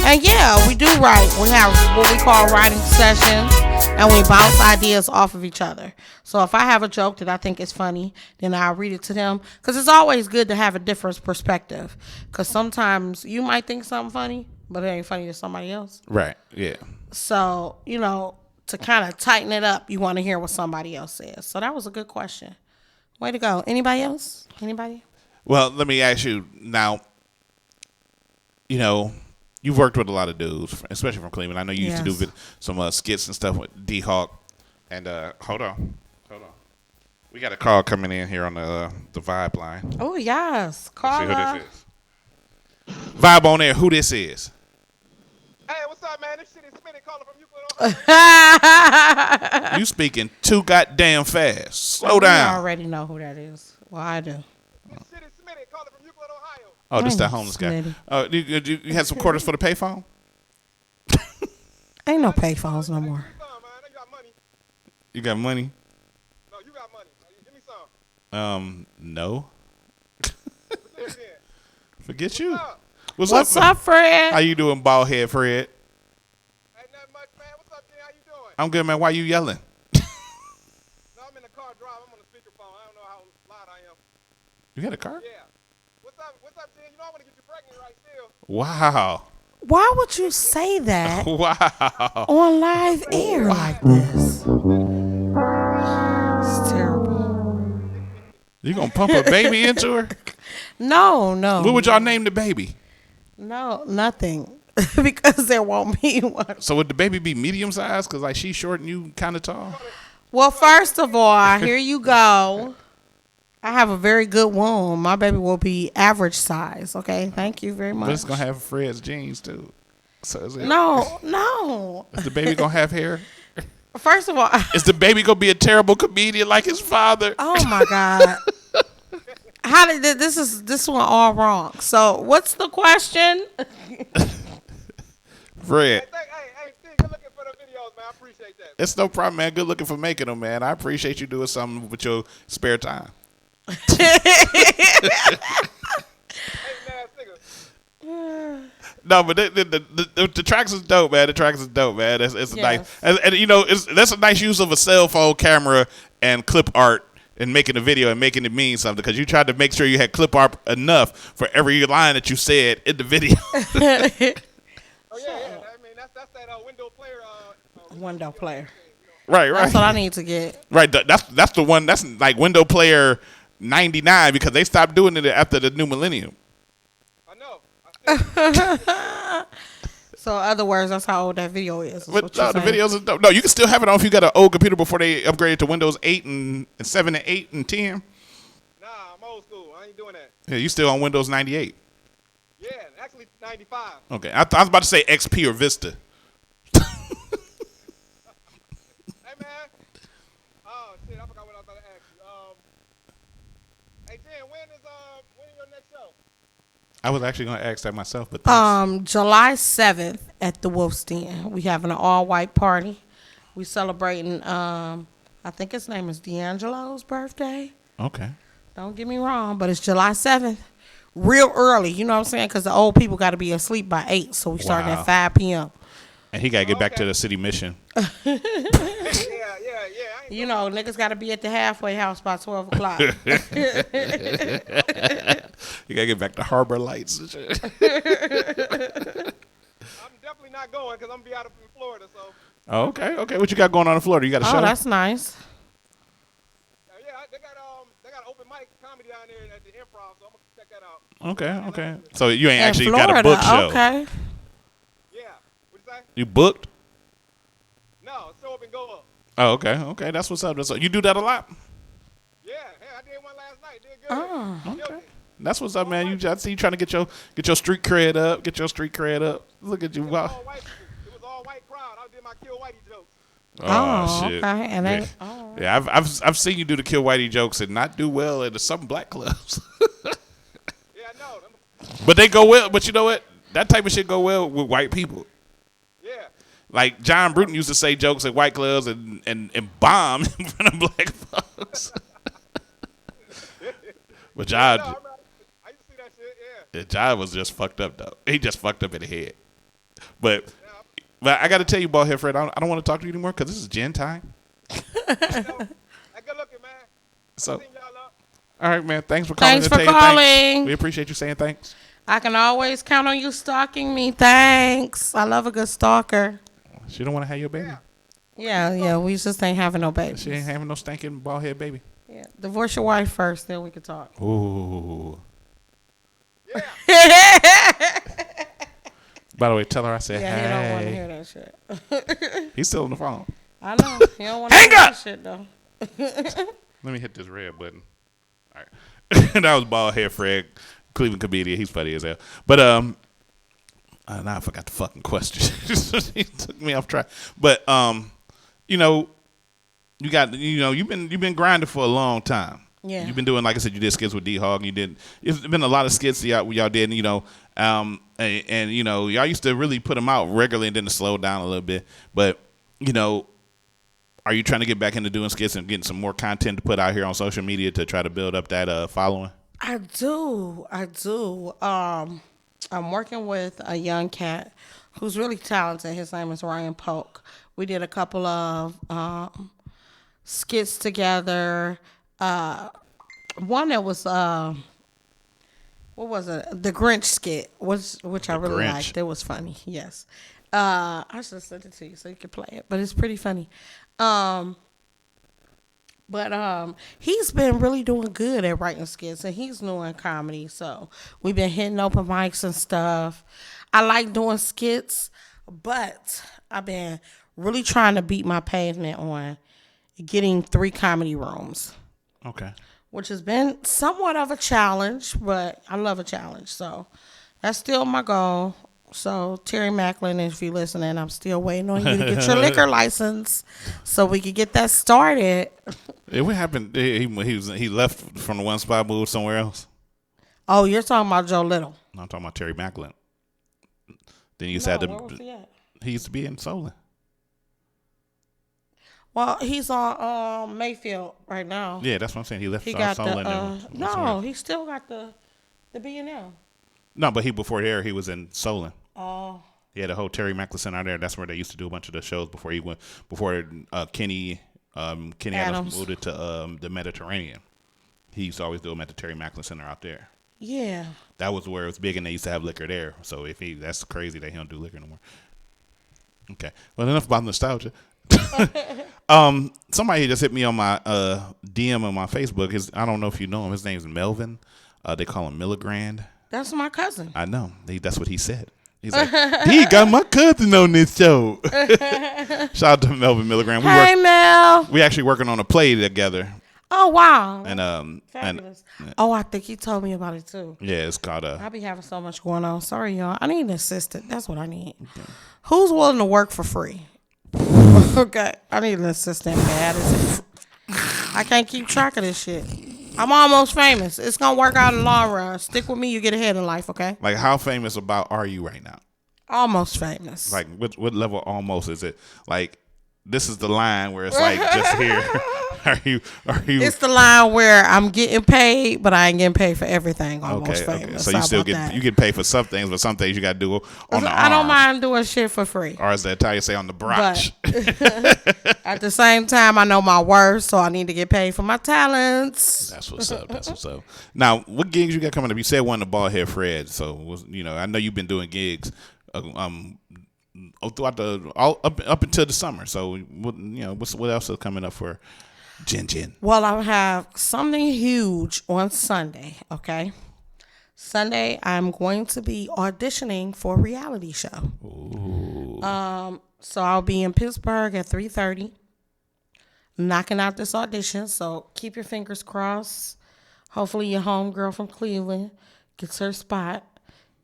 And yeah, we do write. We have what we call writing sessions. and we bounce ideas off of each other. So if I have a joke that I think is funny, then I'll read it to them. Because it's always good to have a different perspective. Because sometimes you might think something funny, but it ain't funny to somebody else. Right. Yeah. So, to kind of tighten it up, you want to hear what somebody else says. So that was a good question. Way to go. Anybody else? Anybody? Well, let me ask you now. You've worked with a lot of dudes, especially from Cleveland. I know you used to do some skits and stuff with D-Hawk. And hold on. We got a call coming in here on the Vibe line. Oh, yes. Call. Let's see who this is. Vibe on there. Who this is? Hey, what's up, man? This shit is Smitty calling from Euclid. You speaking too goddamn fast. Slow I down. already know who that is. Well, I do. This shit is Smitty calling from Euclid, Ohio. Oh, this that homeless guy. You had some quarters for the payphone? Ain't no payphones no more. You got money? No, you got money. Give me some. No. Forget you. What's up, Fred? How you doing, bald head Fred? Ain't nothing much, man. What's up, Jen? How you doing? I'm good, man. Why you yelling? No, I'm in the car driving. I'm on the speakerphone. I don't know how loud I am. You got a car? Yeah. What's up, Jen? I want to get you pregnant right still. Wow. Why would you say that Wow. on live air like this? It's terrible. You gonna pump a baby into her? No. What would y'all name the baby? No, nothing. Because there won't be one. So would the baby be medium sized? Because like she's short and you kind of tall? Well, first of all, here you go. I have a very good womb. My baby will be average size. Okay, thank you very much. But it's gonna have Fred's genes too. So is it, No. Is the baby gonna have hair? First of all, is the baby gonna be a terrible comedian like his father? Oh my God. How did this one all wrong? So what's the question? Fred. Hey, Steve, good looking for the videos, man. I appreciate that. It's no problem, man. Good looking for making them, man. I appreciate you doing something with your spare time. No, but the tracks is dope, man. The tracks is dope, man. It's nice, and that's a nice use of a cell phone camera and clip art and making a video and making it mean something because you tried to make sure you had clip art enough for every line that you said in the video. Oh yeah. I mean that's that window player. Window player. Right. That's what I need to get. Right. That's the one. That's like window player 99 because they stopped doing it after the new millennium. So, in other words, that's how old that video is. But no, the videos is dope. No, you can still have it on if you got an old computer before they upgraded to Windows 8 and 7 and 8 and 10. Nah, I'm old school. I ain't doing that. Yeah, you still on Windows 98. Yeah, actually 95. Okay, I was about to say XP or Vista. Hey man. Oh shit, I forgot what I was about to ask you. Hey Jen, when is your next show? I was actually going to ask that myself, but thanks. July 7th at the Wolf's Den. We having an all-white party. We celebrating, I think his name is D'Angelo's birthday. Okay. Don't get me wrong, but it's July 7th. Real early, you know what I'm saying? Because the old people got to be asleep by 8, so we starting at 5 p.m. And he got to get back to the city mission. Yeah. You know, niggas got to be at the halfway house by 12 o'clock. You got to get back to Harbor Lights and shit. I'm definitely not going because I'm going to be out in Florida, so. Oh, okay. What you got going on in Florida? You got a show? Oh, that's nice. Yeah, they got open mic comedy down there at the Improv, so I'm going to check that out. Okay. So you ain't In actually Florida, got a book show. Okay. Yeah. What'd you say? You booked? No, show up and go up. Oh, okay. That's what's up. You do that a lot? Yeah, I did one last night. Did good. Oh, okay. That's what's up, man. I see you trying to get your street cred up. Look at you. Wow. It was all white crowd. I did my Kill Whitey jokes. Oh shit. Okay. And yeah, I've seen you do the Kill Whitey jokes and not do well in some black clubs. Yeah, I know. But they go well. But you know what? That type of shit go well with white people. Yeah. Like John Bruton used to say jokes at white clubs and bomb in front of black folks. But John, I used to see that shit. Yeah. John was just fucked up though. He just fucked up in the head. But But I got to tell you, Baldhead Fred, I don't want to talk to you anymore because this is gin time. So, all right, man. Thanks for calling. Thanks for calling. Thanks. We appreciate you saying thanks. I can always count on you stalking me. Thanks. I love a good stalker. She don't want to have your baby. Yeah. We just ain't having no baby. She ain't having no stinking bald head baby. Yeah. Divorce your wife first, then we can talk. Ooh. By the way, tell her I said hey. He don't want to hear that shit. He's still on the phone. I know. He don't want to hear that shit though. Let me hit this red button. All right. That was Baldhead Fred, Cleveland comedian. He's funny as hell. But now I forgot the fucking question. He took me off track. But you've been grinding for a long time. Yeah. You've been doing, like I said, you did skits with D-Hog. It's been a lot of skits y'all did, and y'all used to really put them out regularly and then to slow down a little bit. But, are you trying to get back into doing skits and getting some more content to put out here on social media to try to build up that following? I do. I'm working with a young cat who's really talented. His name is Ryan Polk. We did a couple of skits together. One that was what was it? The Grinch skit, which I really liked. It was funny. Yes. I should have sent it to you so you could play it, but it's pretty funny. But he's been really doing good at writing skits, and he's new in comedy. So we've been hitting open mics and stuff. I like doing skits, but I've been really trying to beat my pavement on getting 3 comedy rooms. Okay. Which has been somewhat of a challenge, but I love a challenge. So that's still my goal. So Terry Macklin, if you're listening, I'm still waiting on you to get your liquor license so we can get that started. What happened? He left from the one spot, moved somewhere else. Oh, you're talking about Joe Little. No, I'm talking about Terry Macklin. Then you said where was he at? He used to be in Solon. Well, he's on Mayfield right now. Yeah, that's what I'm saying. He left Solon. No, he still got the B&M. No, but before there, he was in Solon. Oh. He had a whole Terry Macklin Center out there. That's where they used to do a bunch of the shows before Kenny Adams moved it to the Mediterranean. He used to always do them at the Terry Macklin Center out there. Yeah. That was where it was big, and they used to have liquor there. So that's crazy that he don't do liquor no more. Okay. Well, enough about nostalgia. Somebody just hit me on my DM on my Facebook. I don't know if you know him. His name's Melvin. They call him Milligrand. That's my cousin. I know. That's what he said. He's like, he got my cousin on this show. Shout out to Melvin Milligrand. Hey, Mel. We actually working on a play together. Oh, wow. And fabulous. I think he told me about it too. Yeah, it's called I be having so much going on. Sorry, y'all. I need an assistant. That's what I need. Okay. Who's willing to work for free? Okay, I need an assistant bad as it. I can't keep track of this shit. I'm almost famous. It's gonna work out in the long run. Stick with me, you get ahead in life, okay? Like, how famous are you right now? Almost famous. Like, what level almost is it? Like, this is the line where it's like just here. Are you? It's the line where I'm getting paid, but I ain't getting paid for everything. Almost famous. So you still get paid for some things, but some things you got to do on the arm. I don't mind doing shit for free. Or as the Italians say, on the brunch. At the same time, I know my worth, so I need to get paid for my talents. That's what's up. Now, what gigs you got coming up? You said one to Baldhead Fred, so I know you've been doing gigs throughout up until the summer. So what else is coming up for Jen? Well, I have something huge on Sunday. Okay, Sunday I'm going to be auditioning for a reality show. Ooh. So I'll be in Pittsburgh at 3:30, knocking out this audition. So keep your fingers crossed. Hopefully your homegirl from Cleveland gets her spot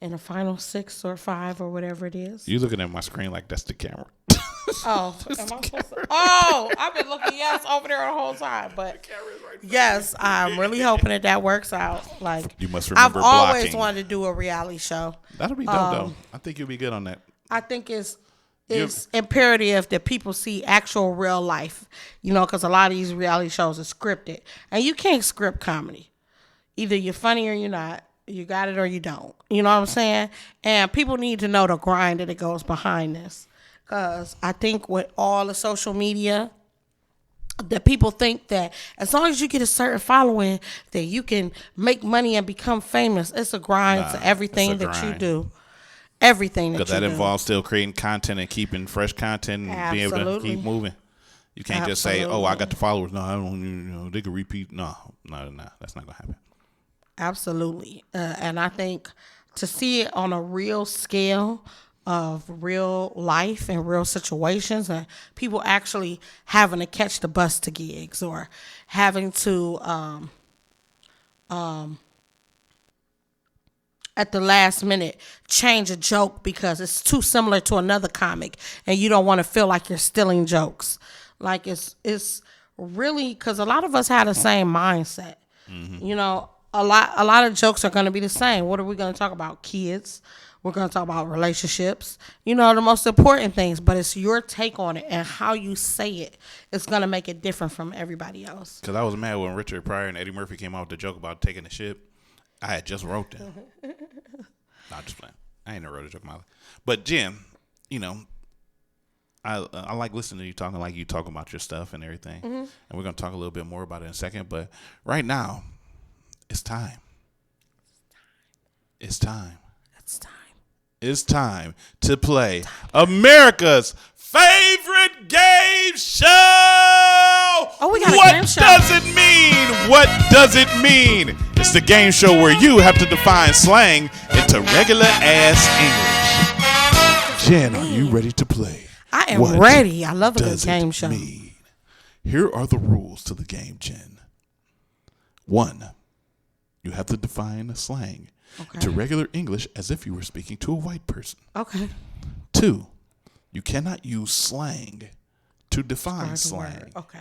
in the final 6 or 5 or whatever it is. You looking at my screen like that's the camera. Oh, am I supposed to? Oh, I've been looking over there the whole time. But yes, I'm really hoping that works out. Like, you must remember I've always wanted to do a reality show. That'll be dope, though. I think you'll be good on that. I think it's imperative that people see actual real life, because a lot of these reality shows are scripted, and you can't script comedy. Either you're funny or you're not. You got it or you don't. You know what I'm saying? And people need to know the grind that it goes behind this. Because I think with all the social media, that people think that as long as you get a certain following, that you can make money and become famous. It's a grind to everything that you do. Everything that you do. Because that involves still creating content and keeping fresh content and being able to keep moving. You can't just say, "Oh, I got the followers." No, I don't. They can repeat. No, that's not gonna happen. Absolutely, and I think to see it on a real scale of real life and real situations, and people actually having to catch the bus to gigs or having to at the last minute change a joke because it's too similar to another comic, and you don't want to feel like you're stealing jokes. Like it's really because a lot of us have the same mindset. You know, a lot of jokes are going to be the same. What are we going to talk about? Kids. We're going to talk about relationships. You know, the most important things. But it's your take on it and how you say it. It's going to make it different from everybody else. Because I was mad when Richard Pryor and Eddie Murphy came out with the joke about taking the ship. I had just wrote them. Nah, just playing. I ain't never wrote a joke in my life. But Jen, you know, I like listening to you talking like you talk about your stuff and everything. And we're going to talk a little bit more about it in a second. But right now, it's time. It's time. It's time. It's time to play America's favorite game show. Oh, we got a game show. What does it mean? What does it mean? It's the game show where you have to define slang into regular ass English. Jen, are you ready to play? I am ready. I love a good game show. Here are the rules to the game, Jen. 1, you have to define slang into regular English as if you were speaking to a white person. Okay. 2, you cannot use slang to define slang. Okay.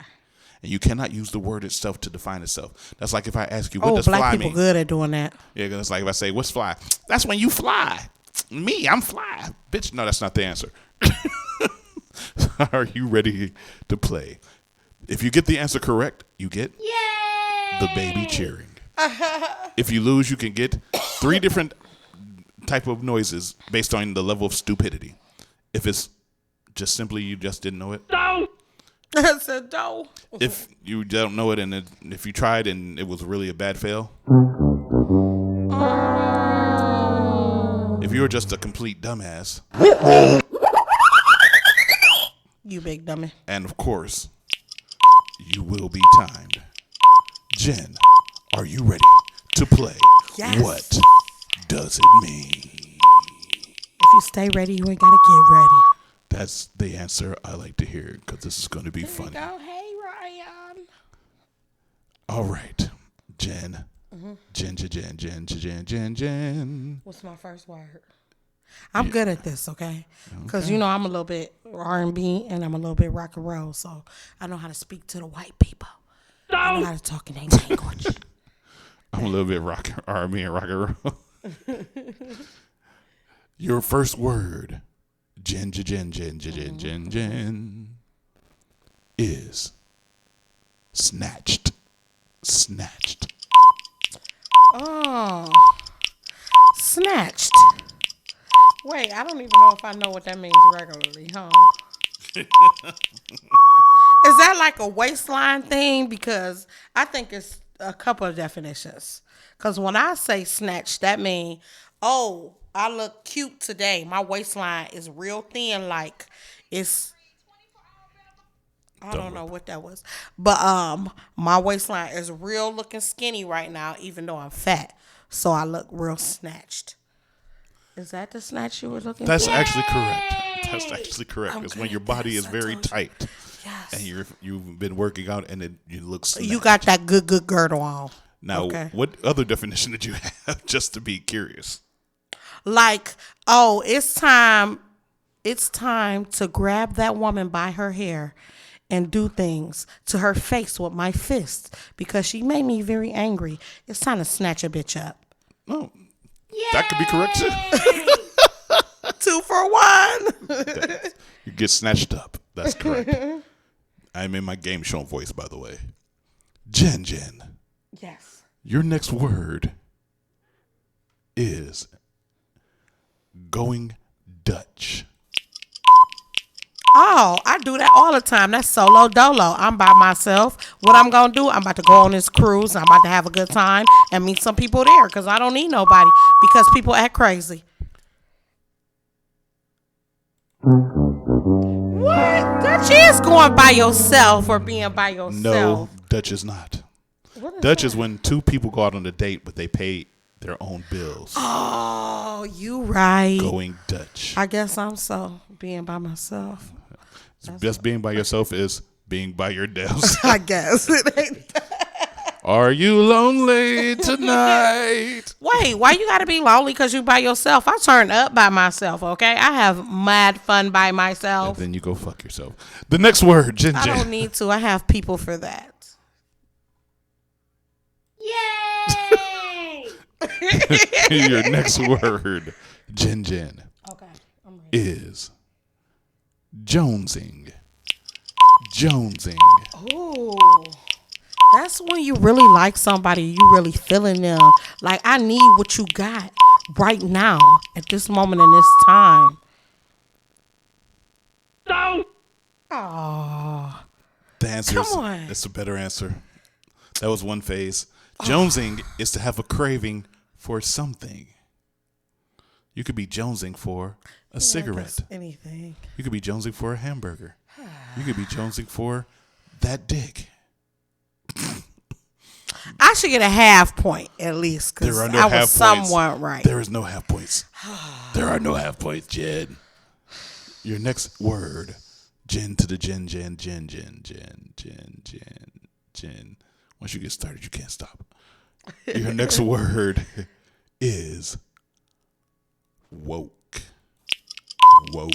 And you cannot use the word itself to define itself. That's like if I ask you, what does fly mean? Black people good at doing that. Yeah, because it's like if I say, what's fly? That's when you fly. Me, I'm fly. Bitch, no, that's not the answer. Are you ready to play? If you get the answer correct, you get the baby cheering. If you lose, you can get 3 different type of noises based on the level of stupidity. If it's just simply you just didn't know it. No. I said no. If you don't know it and if you tried and it was really a bad fail. If you were just a complete dumbass. You big dummy. And of course, you will be timed. Jen, are you ready to play? Yes. What does it mean? If you stay ready, you ain't got to get ready. That's the answer I like to hear because this is going to be funny. Go, hey, Ryan. All right, Jen. Jen. What's my first word? I'm good at this, okay? Because, you know, I'm a little bit R&B and I'm a little bit rock and roll, so I know how to speak to the white people. I know how to talk in their language. I'm a little bit R&B and rock and roll. Your first word, Jen, is snatched. Snatched. Oh. Snatched. Wait, I don't even know if I know what that means regularly, huh? Is that like a waistline thing? Because I think it's a couple of definitions. Because when I say snatch, that means, oh, I look cute today. My waistline is real thin, like it's, I don't know what that was. But my waistline is real looking skinny right now, even though I'm fat. So I look real snatched. Is that the snatch you were looking for? That's actually correct. That's actually correct. It's when your body is very tight. Yes. And you've been working out and you look snatched. You got that good girdle on. Now, what other definition did you have, just to be curious? Like, oh, it's time to grab that woman by her hair and do things to her face with my fist because she made me very angry. It's time to snatch a bitch up. Oh, that could be correct too. 2 for 1. You get snatched up. That's correct. I'm in my game show voice, by the way. Jen. Yes. Your next word is going Dutch. Oh, I do that all the time. That's solo dolo. I'm by myself. What I'm going to do, I'm about to go on this cruise. I'm about to have a good time and meet some people there because I don't need nobody because people act crazy. What? Dutch is going by yourself or being by yourself. No, Dutch is not. Dutch is when two people go out on a date, but they pay their own bills. Oh, you right. Going Dutch. I guess I'm so being by myself. Just being by yourself is being by your devs. I guess. It ain't. Are you lonely tonight? Wait, why you gotta be lonely because you by yourself? I turn up by myself, okay? I have mad fun by myself. And then you go fuck yourself. The next word, Jen. I don't need to. I have people for that. Yay! Your next word, Jen. Okay, I'm ready. Is jonesing. Jonesing. Ooh. That's when you really like somebody, you really feeling them. Like, I need what you got right now at this moment in this time. No. Oh. The answer Come is on. it's a better answer. That was one phase. Jonesing is to have a craving for something. You could be jonesing for a cigarette. Anything. You could be jonesing for a hamburger. You could be jonesing for that dick. I should get a half point at least because There are no I half was points. somewhat right. There is no half points. There are no half points, Jen. Your next word, Jen to the Jen. Once you get started, you can't stop. Your next word is woke. Woke.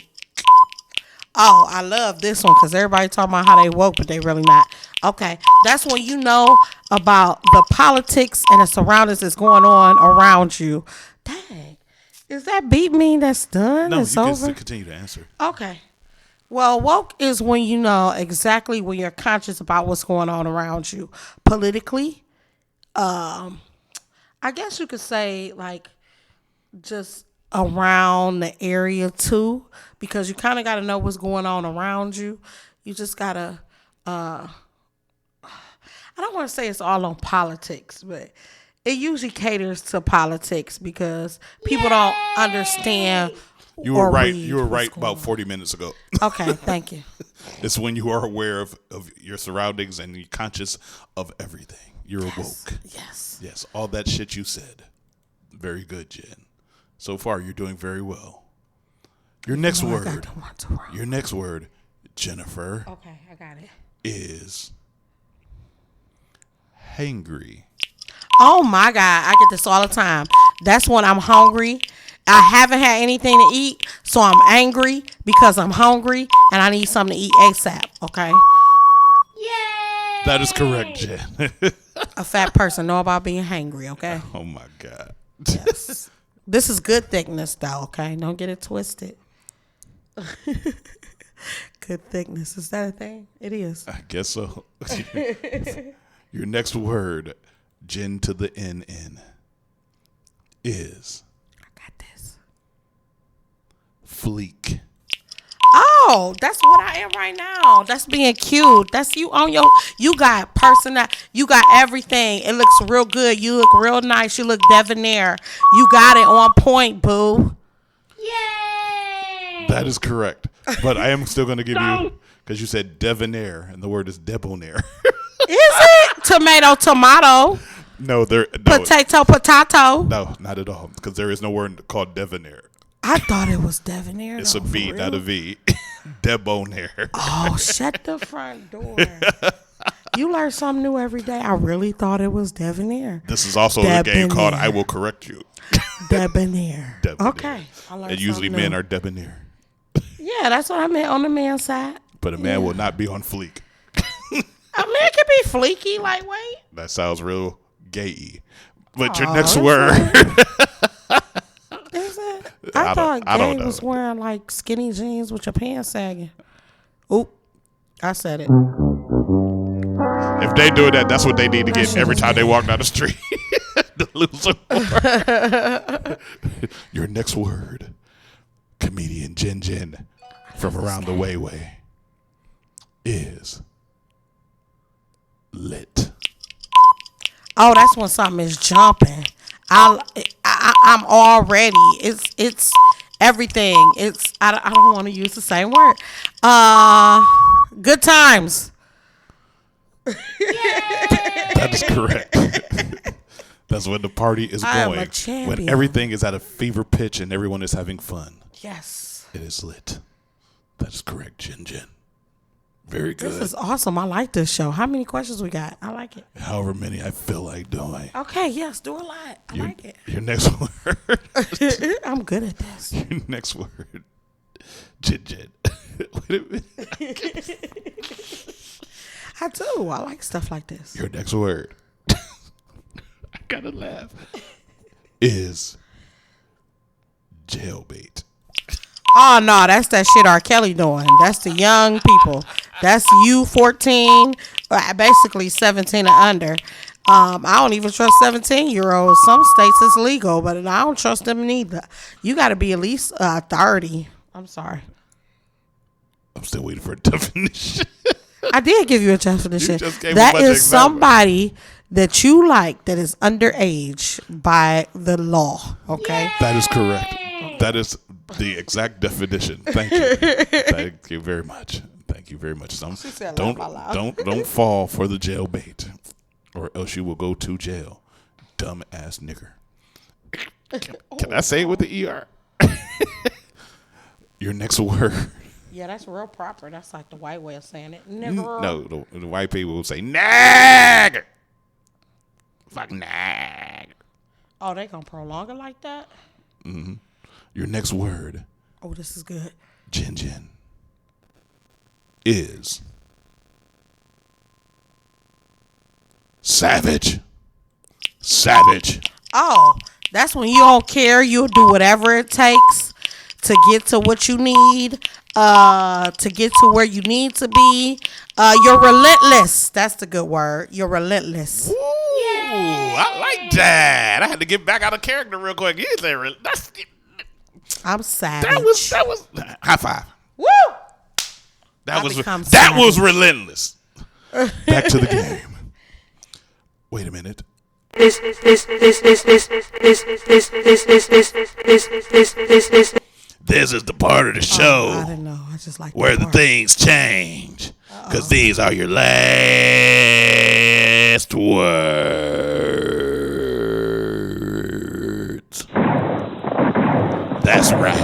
Oh, I love this one because everybody talking about how they woke, but they really not. Okay, that's when you know about the politics and the surroundings that's going on around you. Dang, is that beat mean that's done? No, It's you over? can continue to answer. Okay. Well, woke is when you know exactly when you're conscious about what's going on around you politically. I guess you could say like just around the area too, because you kind of got to know what's going on around you. You just got to, I don't want to say it's all on politics, but it usually caters to politics because people don't understand. You were or right. read You were what's right going about on. 40 minutes ago. Okay, thank you. It's when you are aware of your surroundings and you're conscious of everything. You're woke. Yes. Yes, all that shit you said. Very good, Jen. So far, you're doing very well. Your next word. Your next word, Jennifer. Okay, I got it. Is hangry. Oh my God, I get this all the time. That's when I'm hungry. I haven't had anything to eat, so I'm angry because I'm hungry and I need something to eat ASAP, okay? That is correct, Jen. A fat person know about being hangry, okay? Oh my God. Yes. This is good thickness though, okay? Don't get it twisted. Good thickness. Is that a thing? It is. I guess so. Your next word, Jen to the NN, is. I got this. Fleek. Oh, that's what I am right now. That's being cute. That's you on your. You got you got everything. It looks real good. You look real nice. You look debonair. You got it on point, boo. That is correct. But I am still going to give you, because you said debonair, and the word is debonair. Is it tomato? No, Potato. No, not at all, because there is no word called debonair. I thought it was debonair. It's though, a B, for not a real. V. Debonair. Oh, shut the front door. You learn something new every day. I really thought it was debonair. This is also a game called I Will Correct You. Debonair. Debonair. Okay. I learned And usually something men new. are debonair. Yeah, that's what I meant on the man's side. But a man will not be on fleek. A man can be fleeky, lightweight. That sounds real gay-y. But your Aw, next that's word. Is it? I I thought don't gay know. was wearing like skinny jeans with your pants sagging. Oop. I said it. If they do that, that's what they need to get every time they walk down the street. The loser. Your next word, comedian Jen. from around the way is lit. Oh, that's when something is jumping. I'm already. It's everything. I don't want to use the same word. Good times. That is correct. That's when the party is I am going. a champion. When everything is at a fever pitch and everyone is having fun. Yes. It is lit. That is correct, Jin Jin. Very good. This is awesome. I like this show. How many questions we got? I like it. However many I feel like doing. Okay, yes, do a lot. I like it. Your next word. I'm good at this. Your next word. Jin Jin. Wait a minute. I do. I like stuff like this. Your next word. I gotta laugh. Is jailbait. Oh no, that's that shit R. Kelly doing. That's the young people. That's you 14, basically 17 and under. I don't even trust 17-year-olds. Some states it's legal, but I don't trust them neither. You got to be at least 30. I'm sorry. I'm still waiting for a definition. I did give you a definition. You just gave That a bunch of is somebody that you like that is underage by the law. Okay. That is correct. That is the exact definition. Thank you. Thank you very much. Thank you very much. Don't fall for the jail bait, or else you will go to jail. Dumb ass nigger. Can I say it with the ER? Your next word. Yeah, that's real proper. That's like the white way of saying it. Nigger. No, the white people will say nagger. Fuck nagger. Oh, they gonna prolong it like that? Mm-hmm. Your next word. Oh, this is good. Jin Jin. Is savage. Savage. Oh, that's when you don't care. You'll do whatever it takes to get to what you need, to get to where you need to be. You're relentless. That's the good word. You're relentless. Ooh, I like that. I had to get back out of character real quick. I'm savage. That was high five. Woo! That was relentless. Back to the game. Wait a minute. This is the part of the show I don't know. I just like where the things change. Because these are your last words. That's right.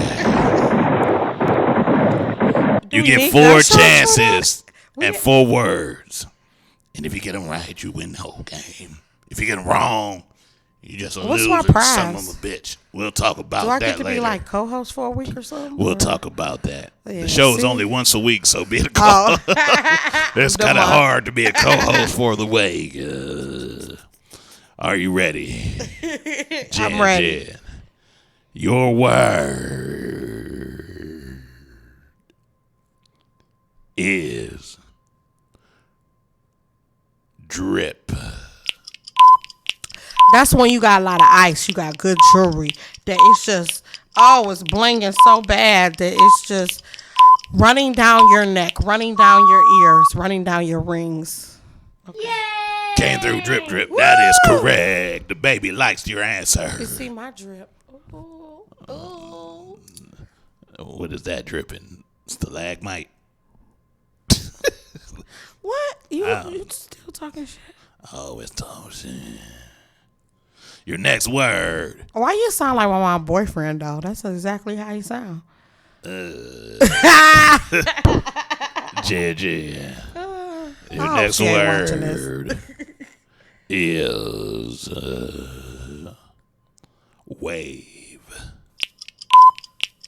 You get 4 chances and 4 words. And if you get them right, you win the whole game. If you get them wrong, you just a loser, my prize? son of a bitch. We'll talk about Do I that get to later. be like co-host for a week or something? We'll talk about that. Yeah, the show is only once a week, so being a co-host, it's kind of hard to be a co-host for the week. Are you ready? I'm ready. Jen. Your word is drip. That's when you got a lot of ice. You got good jewelry. That it's just, it's blinging so bad that it's just running down your neck, running down your ears, running down your rings. Okay. Came through drip drip. Woo! That is correct. The baby likes your answer. You see my drip. Ooh, ooh. What is that dripping? Stalagmite. What? You still talking shit? Oh, it's talking shit. Your next word. Why you sound like my boyfriend, though? That's exactly how you sound. JJ. Your next word is wave.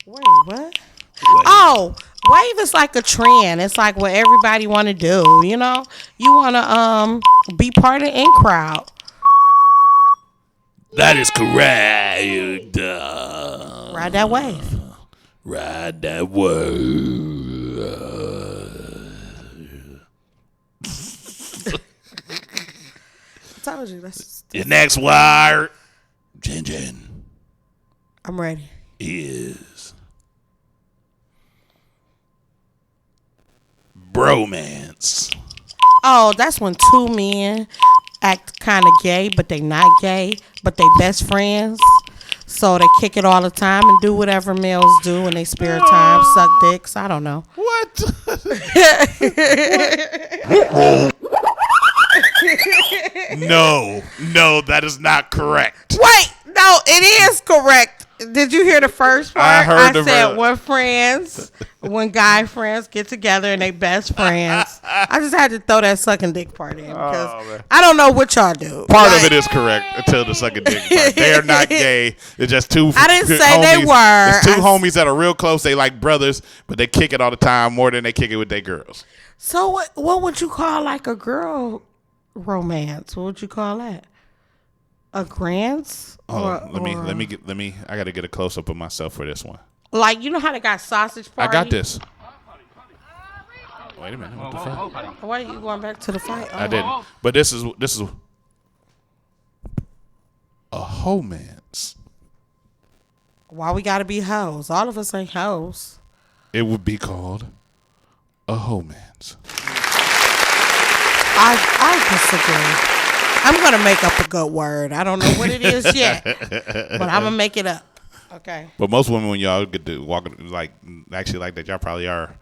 Wait, what? Oh, wave is like a trend. It's like what everybody want to do, you know? You want to be part of in crowd. That is correct. Ride that wave. Ride that wave. I told you. That's your next word, Jin Jin. I'm ready. Is bromance. Oh, that's when two men act kind of gay, but they not gay, but they best friends. So they kick it all the time and do whatever males do in their spare time, suck dicks. I don't know. What? No, that is not correct. Wait, no, it is correct. Did you hear the first part? I heard the said first. when guy friends get together and they best friends. I just had to throw that sucking dick part in because I don't know what y'all do. Part of it is correct until the sucking dick part. They're not gay. It's just two. I didn't say homies. they were. It's two homies that are real close. They like brothers, but they kick it all the time more than they kick it with their girls. So what would you call like a girl romance? What would you call that? A grants? Let me. I got to get a close up of myself for this one. Like, you know how they got sausage party? I got this. Wait a minute. What the fuck? Why are you going back to the fight? I didn't. But this is a homance. Why we gotta be hoes? All of us ain't hoes. It would be called a homance. I disagree. I'm gonna make up a good word. I don't know what it is yet, but I'm gonna make it up. Okay. But most women, when y'all get to walk like actually like that, y'all probably are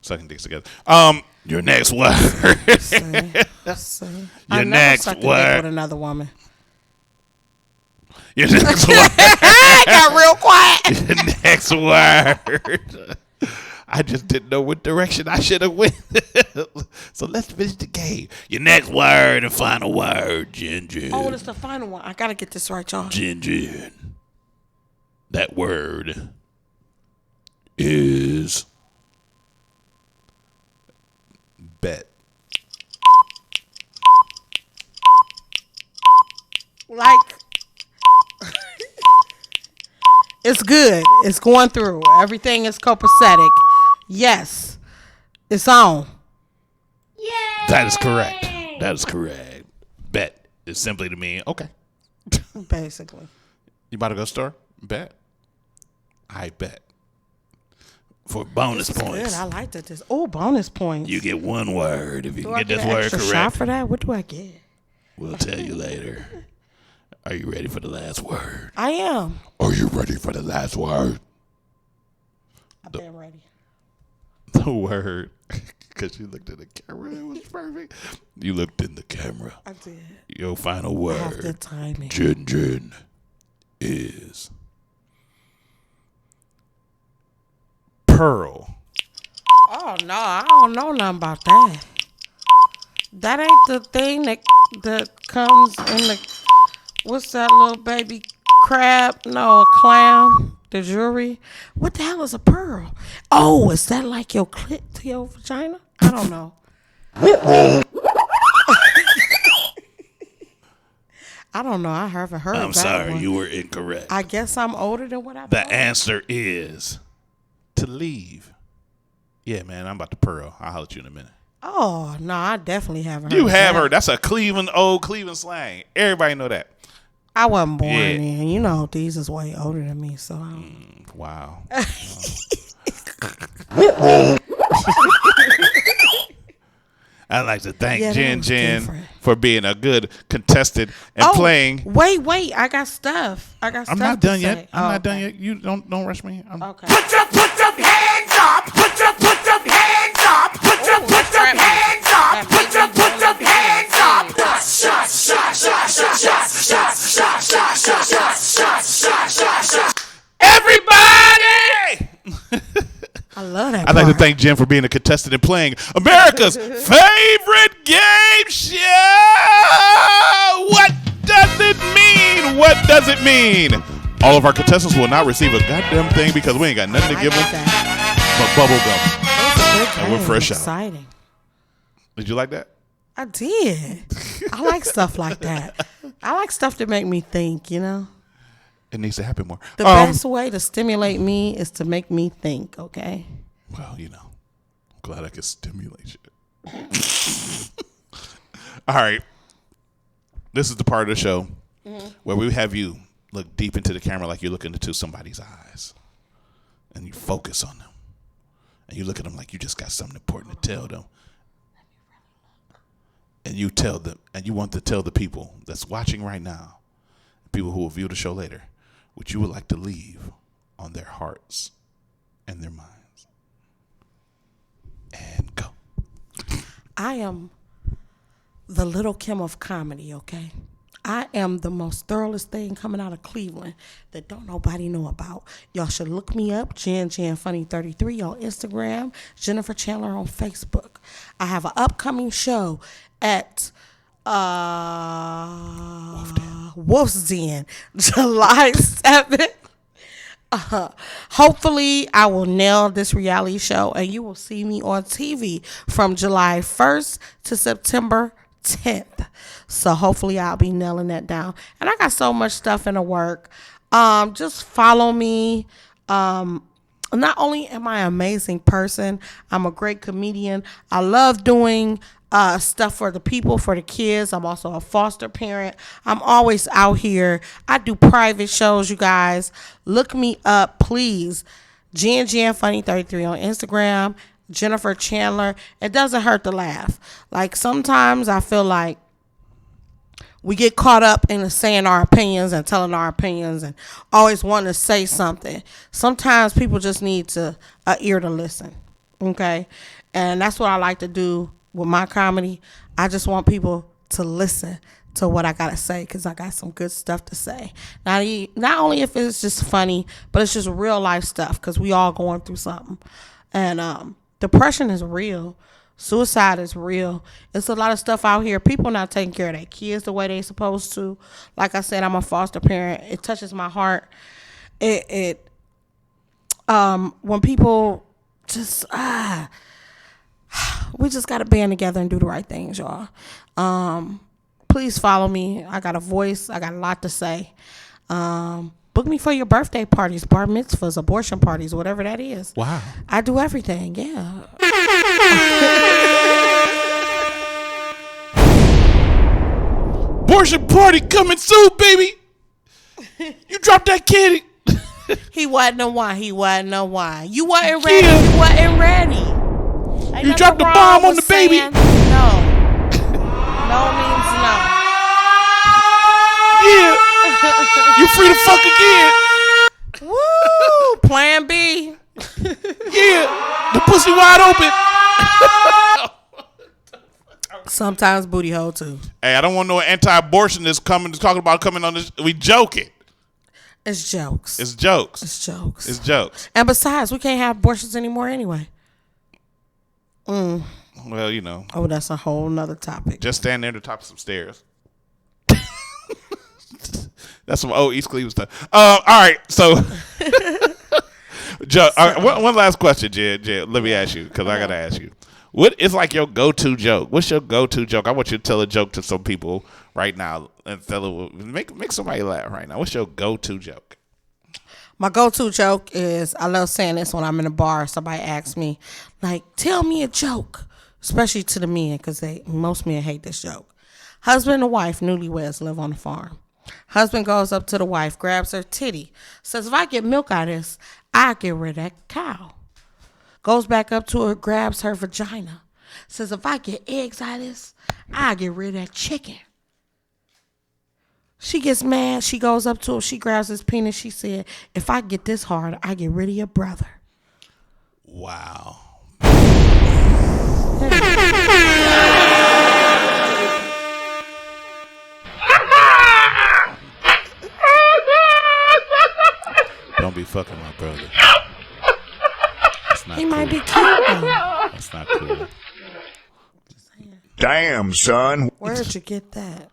sucking dicks together. Your next word. Your next sucked a dick word with another woman. Your next word. I got real quiet. Your next word. I just didn't know what direction I should have went. So let's finish the game. Your next word and final word, Ginger. Oh, it's the final one. I gotta get this right, y'all. Ginger. That word is bet. Like, it's good. It's going through. Everything is copacetic. Yes, it's on. That is correct. That is correct. Bet is simply to mean okay. Basically. You about to go store? Bet. I bet. For bonus points. Good. I like that. Bonus points. You get one word if you Do can I get this an word extra correct. shot for that? What do I get? We'll tell you later. Are you ready for the last word? I am. Are you ready for the last word? I've been ready. The word, because you looked at the camera, it was perfect. You looked in the camera. I did. Your final word, I have good timing. Jin, is pearl. Oh no, I don't know nothing about that. That ain't the thing that comes in the. What's that little baby crab? No, a clam. The jewelry. What the hell is a pearl? Oh, is that like your clit to your vagina? I don't know. I don't know. I haven't heard. I'm that sorry, one. you were incorrect. I guess I'm older than what I The thought. answer is to leave. Yeah, man, I'm about to pearl. I'll holler at you in a minute. Oh no, I definitely haven't heard. You have that. heard. That's a old Cleveland slang. Everybody know that. I wasn't born Yeah. then. You know, these is way older than me, so. Wow. I'd like to thank Yeah, that Jen was Jen different. for being a good contestant and playing. Wait! I got stuff. I'm stuff not to done say. yet. I'm Oh, not done yet. You don't rush me. Okay. Put your hands up. Put your hands up. Put your hands up. Put your hands up. Shots. Everybody! I love that. I'd like to part. thank Jen for being a contestant and playing America's favorite game show. What does it mean? What does it mean? All of our contestants will not receive a goddamn thing because we ain't got nothing to give them but bubble gum. And we're fresh out. Exciting. Did you like that? I did. I like stuff like that. I like stuff that make me think. You know, It needs to happen more. the best way to stimulate me is to make me think. Okay. Well, you know, I'm glad I could stimulate you. All right. This is the part of the show where we have you look deep into the camera like you're looking into somebody's eyes. And you focus on them. and you look at them like you just got something important to tell them. And you tell them, and you want to tell the people that's watching right now, people who will view the show later, what you would like to leave on their hearts and their minds. And go. I am the Little Kim of comedy, okay? I am the most thoroughest thing coming out of Cleveland that don't nobody know about. Y'all should look me up, Jan Funny 33 on Instagram, Jennifer Chandler on Facebook. I have an upcoming show at Wolf's Den, July 7th. Hopefully I will nail this reality show and you will see me on TV from July 1st to September 10th. So hopefully I'll be nailing that down. And I got so much stuff in the work. Just follow me. Not only am I an amazing person, I'm a great comedian. I love doing stuff for the people, for the kids. I'm also a foster parent. I'm always out here. I do private shows, you guys. Look me up, please. Jan Funny 33 on Instagram. Jennifer Chandler. It doesn't hurt to laugh. Like sometimes I feel like we get caught up in saying our opinions and telling our opinions and always wanting to say something. Sometimes people just need an ear to listen. Okay? And that's what I like to do with my comedy. I just want people to listen to what I gotta say because I got some good stuff to say. Not only if it's just funny, but it's just real life stuff because we all going through something. And depression is real. Suicide is real. It's a lot of stuff out here. People not taking care of their kids the way they supposed to. Like I said, I'm a foster parent. It touches my heart. When people just we just got to band together and do the right things, y'all. Please follow me. I got a voice. I got a lot to say. Book me for your birthday parties, bar mitzvahs, abortion parties, whatever that is. Wow. I do everything, yeah. Abortion party coming soon, baby. You dropped that kid. He wasn't no one. You wasn't ready. You wasn't ready. Ain't you dropped the bomb on the baby. No. No means no. Yeah. You free to fuck again. Woo! Plan B. Yeah. The pussy wide open. Sometimes booty hole too. Hey, I don't want no anti-abortionist coming talking about coming on this. We joking. It's jokes. It's jokes. It's jokes. It's jokes. And besides, we can't have abortions anymore anyway. Well, you know. Oh, that's a whole nother topic. Just stand there at the top of some stairs. That's some old East Cleveland stuff. All right, so Joe, one last question, Jed. Let me ask you because I gotta ask you. What is like your go-to joke? What's your go-to joke? I want you to tell a joke to some people right now and make somebody laugh right now. What's your go-to joke? My go-to joke is, I love saying this when I'm in a bar. Somebody asks me, like, tell me a joke, especially to the men because most men hate this joke. Husband and wife, newlyweds, live on a farm. Husband goes up to the wife, grabs her titty, says, if I get milk out of this, I get rid of that cow. Goes back up to her, grabs her vagina, says, if I get eggs out of this, I get rid of that chicken. She gets mad. She goes up to him. She grabs his penis. She said, if I get this hard, I get rid of your brother. Wow. Don't be fucking my brother. He might be cute though. That's not cool. Damn, son. Where'd you get that?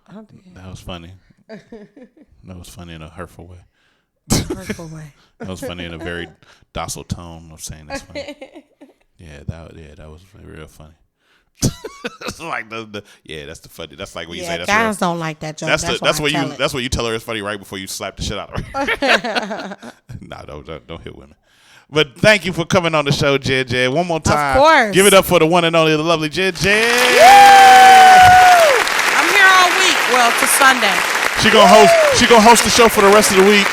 That was funny. That was funny in a hurtful way. Hurtful way. That was funny in a very docile tone of saying that's funny. That was real funny. Like that's the funny. That's like when you say that's guys real. Don't like that joke. That's what you tell her it's funny right before you slap the shit out of her. Nah, don't hit women. But thank you for coming on the show, Jed. One more time. Of course. Give it up for the one and only, the lovely Jed. I'm here all week. Well, to Sunday. She gonna host the show for the rest of the week.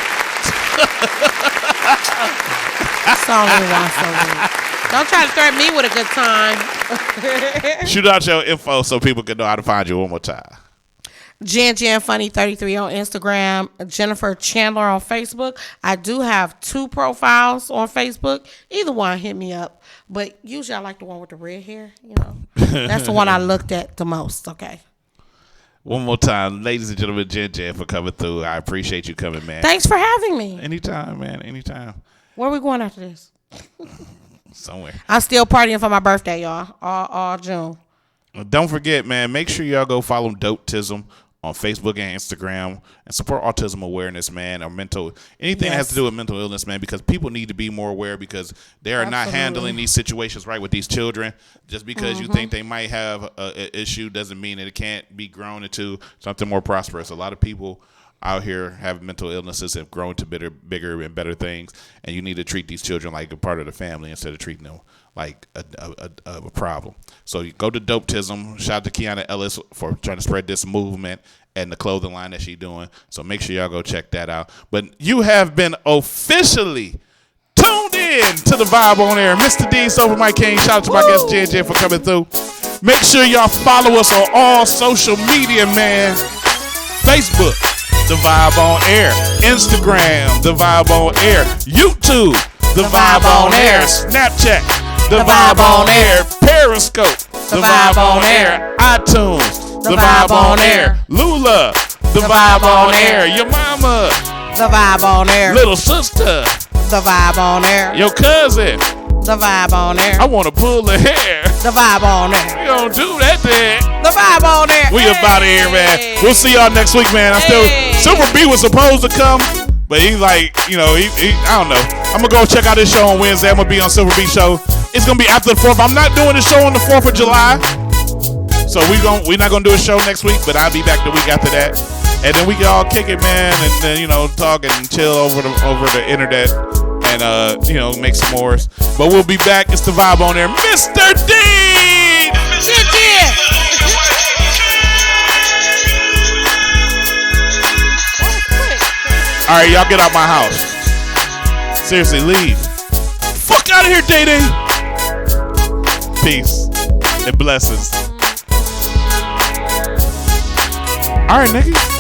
It's only once a week. Don't try to threaten me with a good time. Shoot out your info so people can know how to find you one more time. Jen Funny 33 on Instagram, Jennifer Chandler on Facebook. I do have 2 profiles on Facebook. Either one, hit me up. But usually I like the one with the red hair. You know, that's the one I looked at the most. Okay. One more time, ladies and gentlemen, Jen for coming through. I appreciate you coming, man. Thanks for having me. Anytime, man. Anytime. Where are we going after this? Somewhere. I'm still partying for my birthday, y'all. All June. Don't forget, man, make sure y'all go follow Dopetism on Facebook and Instagram and support autism awareness, man, or anything that has to do with mental illness, man, because people need to be more aware because they are not handling these situations right with these children. Just because you think they might have an issue doesn't mean that it can't be grown into something more prosperous. A lot of people out here have mental illnesses have grown to bigger and better things, and you need to treat these children like a part of the family instead of treating them like a problem. So you go to Dopetism. Shout out to Kiana Ellis for trying to spread this movement and the clothing line that she's doing. So make sure y'all go check that out. But you have been officially tuned in to the Vibe on Air. Mr. D, Sober Mike King. Shout out to my guest JJ for coming through. Make sure y'all follow us on all social media, man. Facebook, The Vibe on Air. Instagram, The Vibe on Air. YouTube, The Vibe on Air. Snapchat, The Vibe on Air. Periscope, The Vibe on Air. iTunes, The Vibe on Air. Lula, The Vibe on Air. Your mama, The Vibe on Air. Little sister, The Vibe on Air. Your cousin, The Vibe on Air. I want to pull the hair. The Vibe on Air. We don't do that there. The Vibe on Air. We about here, man. We'll see y'all next week, man. Silver B was supposed to come, but he's like, he I don't know. I'm going to go check out his show on Wednesday. I'm going to be on Silver B show. It's going to be after the 4th. I'm not doing the show on the 4th of July. So we're not going to do a show next week, but I'll be back the week after that. And then we can all kick it, man, and then, talk and chill over the internet and, make some more. But we'll be back. It's the Vibe on Air. Mr. D! All right, y'all get out my house. Seriously, leave. Fuck out of here, Day-Day. Peace and blessings. All right, nigga.